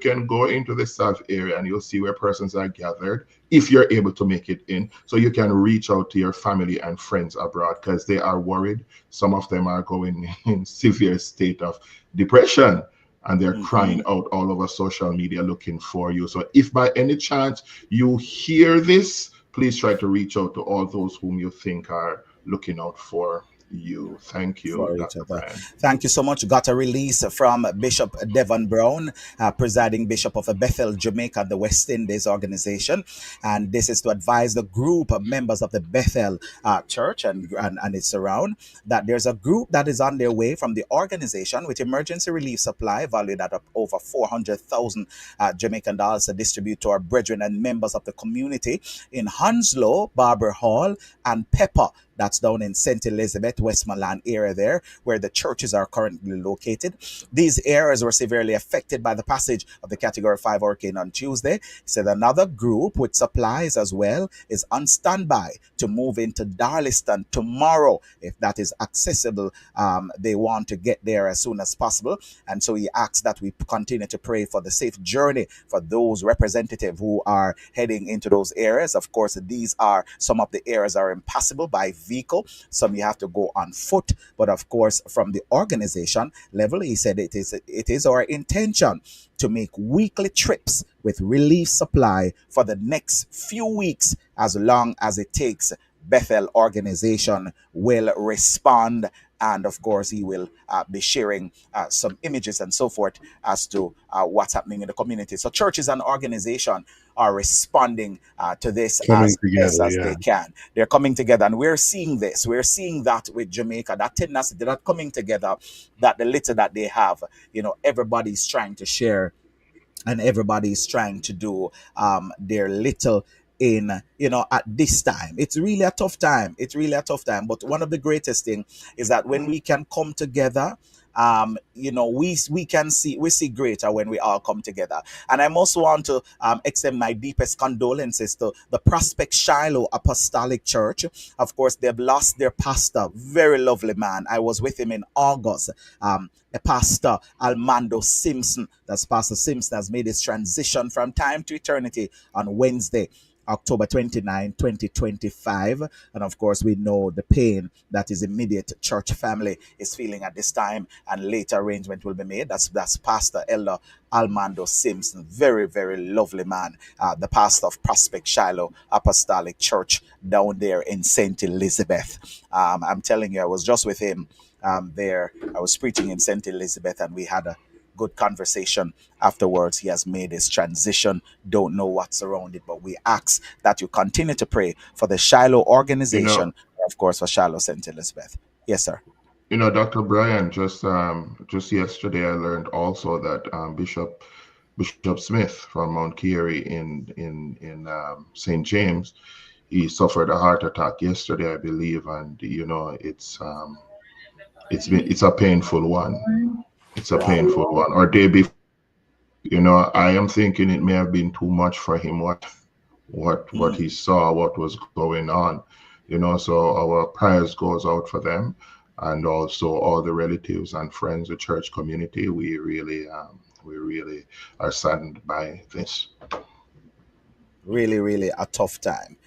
can go into the South area and you'll see where persons are gathered, if you're able to make it in. So you can reach out to your family and friends abroad, because they are worried. Some of them are going in severe state of depression, and they're Hmm. crying out all over social media looking for you. So if by any chance you hear this, please try to reach out to all those whom you think are looking out for you. Thank you, For each Dr. other. Brian. Thank you so much. Got a release from Bishop Devon Brown, presiding Bishop of Bethel, Jamaica, the West Indies organization. And this is to advise the group of members of the Bethel Church and its surround that there's a group that is on their way from the organization with emergency relief supply valued at over 400,000 Jamaican dollars to distribute to our brethren and members of the community in Hounslow, Barber Hall, and Pepper. That's down in St. Elizabeth, Westmoreland area there, where the churches are currently located. These areas were severely affected by the passage of the Category 5 hurricane on Tuesday. He said another group with supplies as well is on standby to move into Darliston tomorrow, if that is accessible. They want to get there as soon as possible. And so he asks that we continue to pray for the safe journey for those representatives who are heading into those areas. Of course, these are some of the areas are impassable by vehicle. Some you have to go on foot. But of course, from the organization level, he said it is our intention to make weekly trips with relief supply for the next few weeks, as long as it takes. Bethel organization will respond and of course he will be sharing some images and so forth as to what's happening in the community. So churches and organizations are responding to this Coming as best together, as yeah. they can. They're coming together, and we're seeing this. We're seeing that with Jamaica, that tenacity, that coming together, that the little that they have, everybody's trying to share, and everybody's trying to do their little in, at this time. It's really a tough time. It's really a tough time. But one of the greatest thing is that when we can come together, we see greater when we all come together. And I most want to extend my deepest condolences to the Prospect Shiloh Apostolic Church. Of course, they've lost their pastor, very lovely man. I was with him in August. A pastor, Armando Simpson. That's Pastor Simpson has made his transition from time to eternity on Wednesday, October 29, 2025. And of course, we know the pain that his immediate church family is feeling at this time, and later arrangement will be made. That's Pastor Elder Armando Simpson. Very, very lovely man. The pastor of Prospect Shiloh Apostolic Church down there in St. Elizabeth. I'm telling you, I was just with him there. I was preaching in St. Elizabeth, and we had a good conversation afterwards. He has made his transition. Don't know what's around it, but we ask that you continue to pray for the Shiloh organization, and of course, for Shiloh St. Elizabeth. Yes, sir. Dr. Brian, just yesterday I learned also that Bishop Smith from Mount Carey in St. James, he suffered a heart attack yesterday, I believe, and it's a painful one. It's a painful one. Or day before, I am thinking it may have been too much for him. What he saw, what was going on, So our prayers goes out for them, and also all the relatives and friends, the church community. We really are saddened by this. Really, really a tough time.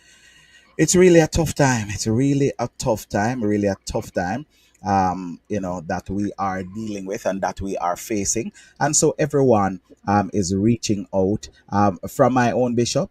It's really a tough time. It's really a tough time. Really a tough time. That we are dealing with and that we are facing. And so everyone is reaching out. From my own Bishop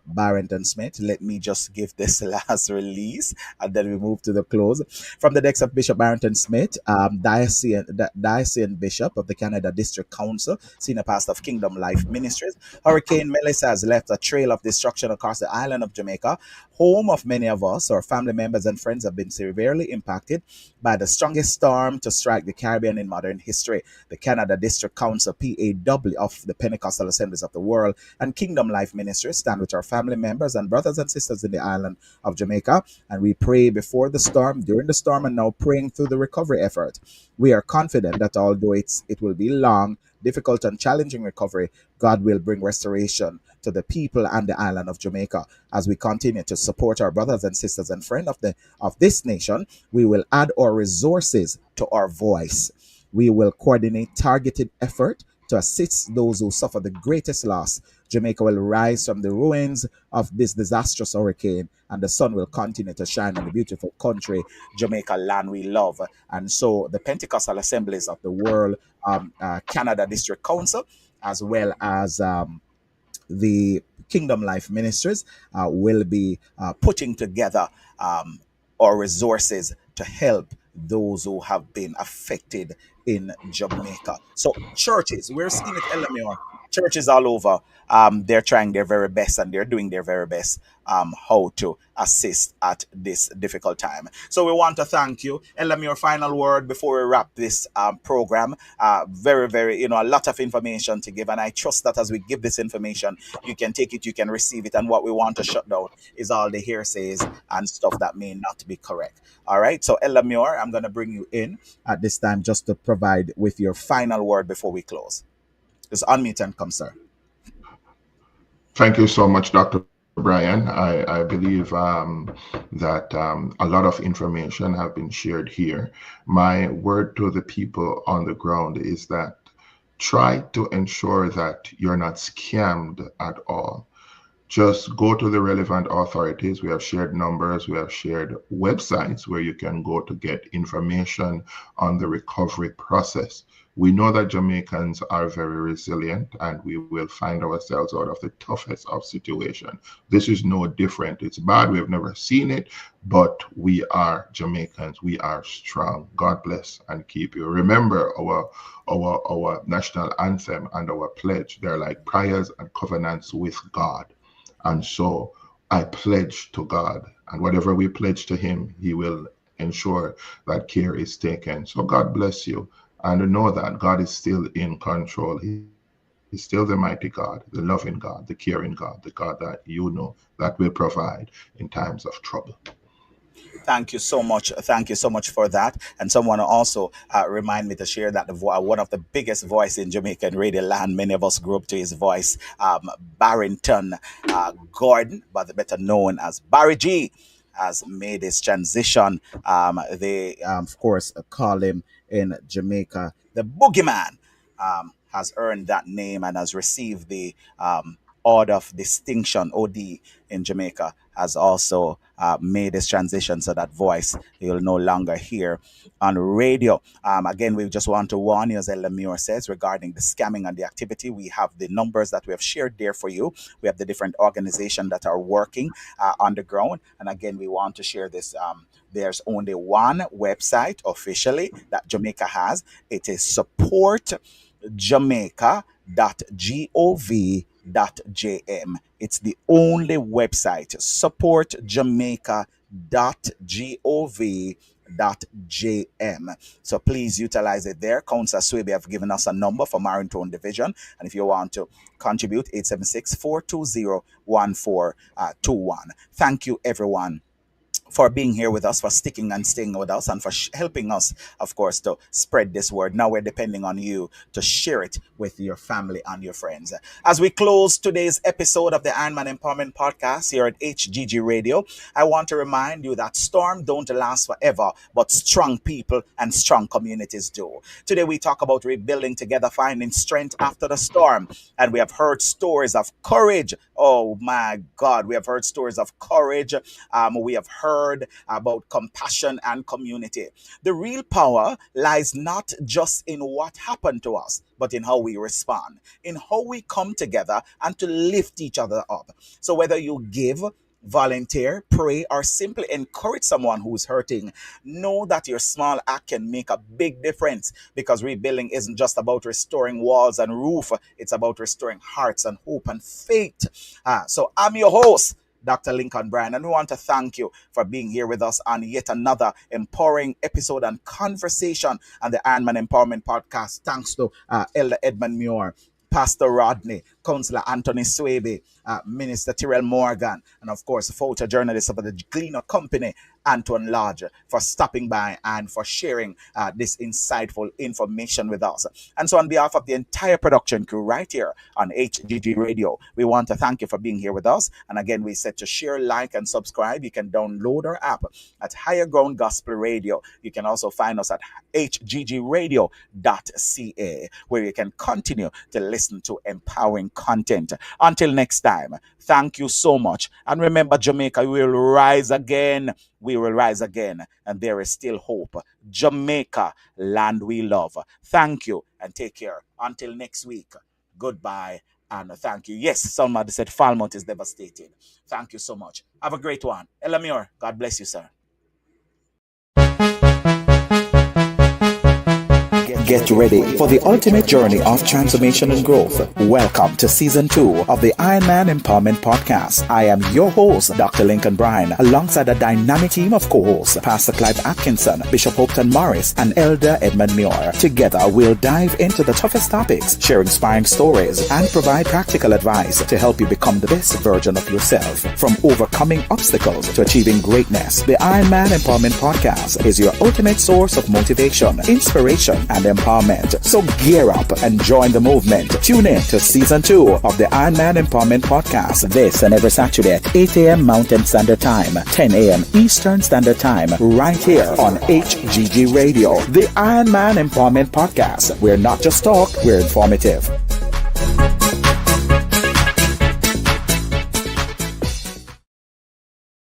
Barrington Smith, let me just give this last release and then we move to the close. From the decks of Bishop Barrington Smith, Diocesan Bishop of the Canada District Council, Senior Pastor of Kingdom Life Ministries. Hurricane Melissa has left a trail of destruction across the island of Jamaica, home of many of us. Our family members and friends have been severely impacted by the strongest storm to strike the Caribbean in modern history. The Canada District Council, PAW, of the Pentecostal Assemblies of the World, and Kingdom Life Ministries stand with our family members and brothers and sisters in the island of Jamaica, and we pray before the storm, during the storm, and now praying through the recovery effort. We are confident that although it will be long, difficult, and challenging recovery, God will bring restoration to the people and the island of Jamaica. As we continue to support our brothers and sisters and friends of this nation, we will add our resources to our voice. We will coordinate targeted effort to assist those who suffer the greatest loss. Jamaica will rise from the ruins of this disastrous hurricane, and the sun will continue to shine on the beautiful country, Jamaica land we love. And so the Pentecostal Assemblies of the World, Canada District Council, as well as the Kingdom Life Ministries will be putting together our resources to help those who have been affected in Jamaica. So churches, we're seeing it, Elamure, churches all over, they're trying their very best and they're doing their very best how to assist at this difficult time. So we want to thank you. Elam, your final word before we wrap this program. Very, very, a lot of information to give. And I trust that as we give this information, you can take it, you can receive it. And what we want to shut down is all the hearsays and stuff that may not be correct. All right. So Elamure, I'm going to bring you in at this time just to provide with your final word before we close. Just unmute and come, sir. Thank you so much, Dr. Brian. I believe that a lot of information have been shared here. My word to the people on the ground is that try to ensure that you're not scammed at all. just go to the relevant authorities. We have shared numbers, we have shared websites where you can go to get information on the recovery process. We know that Jamaicans are very resilient, and we will find ourselves out of the toughest of situations. This is no different. It's bad. We have never seen it, but we are Jamaicans. We are strong. God bless and keep you. Remember our national anthem and our pledge. They're like prayers and covenants with God. And so I pledge to God, and whatever we pledge to him, he will ensure that care is taken. So God bless you. And know that God is still in control. He's still the mighty God, the loving God, the caring God, the God that you know that will provide in times of trouble. Thank you so much. Thank you so much for that. And someone also remind me to share that one of the biggest voice in Jamaican radio land, many of us grew up to his voice, Barrington Gordon, but better known as Barry G, has made his transition. They, of course, call him in Jamaica the Boogeyman. Has earned that name and has received the Order of Distinction, OD, in Jamaica, has also made this transition, so that voice you'll no longer hear on radio. Again, we just want to warn you, as Elder Muir says, regarding the scamming and the activity. We have the numbers that we have shared there for you. We have the different organizations that are working on the ground. And again, we want to share this. There's only one website officially that Jamaica has. It is supportjamaica.gov.jm. It's the only website, supportjamaica.gov.jm. So please utilize it there. Councillor Swaby have given us a number for Marintone Division, and if you want to contribute, 876-420-1421. Thank you, everyone, for being here with us, for sticking and staying with us, and for helping us, of course, to spread this word. Now we're depending on you to share it with your family and your friends. As we close today's episode of the Ironman Empowerment Podcast here at HGG Radio, I want to remind you that storms don't last forever, but strong people and strong communities do. Today we talk about rebuilding together, finding strength after the storm, and we have heard stories of courage. Oh my God, we have heard stories of courage. We have heard about compassion and community. The real power lies not just in what happened to us, but in how we respond, in how we come together and to lift each other up. So whether you give, volunteer, pray, or simply encourage someone who's hurting, know that your small act can make a big difference, because rebuilding isn't just about restoring walls and roof. It's about restoring hearts and hope and faith. So I'm your host, Dr. Lincoln Bryan, and we want to thank you for being here with us on yet another empowering episode and conversation on the Ironman Empowerment Podcast. Thanks to Elder Edmund Muir, Pastor Rodney, Councillor Anthony Swaby, Minister Tyrell Morgan, and of course, photojournalist of the Gleaner Company, Antoine Lodge, for stopping by and for sharing this insightful information with us. And so on behalf of the entire production crew right here on HGG Radio, we want to thank you for being here with us. And again, we said to share, like, and subscribe. You can download our app at Higher Ground Gospel Radio. You can also find us at hggradio.ca, where you can continue to listen to empowering content. Until next time, thank you so much. And remember, Jamaica will rise again. We will rise again, and there is still hope. Jamaica, land we love. Thank you and take care. Until next week, goodbye and thank you. Yes, somebody said Falmouth is devastated. Thank you so much. Have a great one. Elder Muir, God bless you, sir. Get ready for the ultimate journey of transformation and growth. Welcome to Season 2 of the Ironman Empowerment Podcast. I am your host, Dr. Lincoln Bryan, alongside a dynamic team of co-hosts, Pastor Clive Atkinson, Bishop Hopeton Morris, and Elder Edmund Muir. Together, we'll dive into the toughest topics, share inspiring stories, and provide practical advice to help you become the best version of yourself. From overcoming obstacles to achieving greatness, the Ironman Empowerment Podcast is your ultimate source of motivation, inspiration, and empowerment. So gear up and join the movement. Tune in to Season 2 of the Ironman Empowerment Podcast. This and every Saturday at 8 a.m. Mountain Standard Time, 10 a.m. Eastern Standard Time, right here on HGG Radio. The Ironman Empowerment Podcast. We're not just talk, we're informative.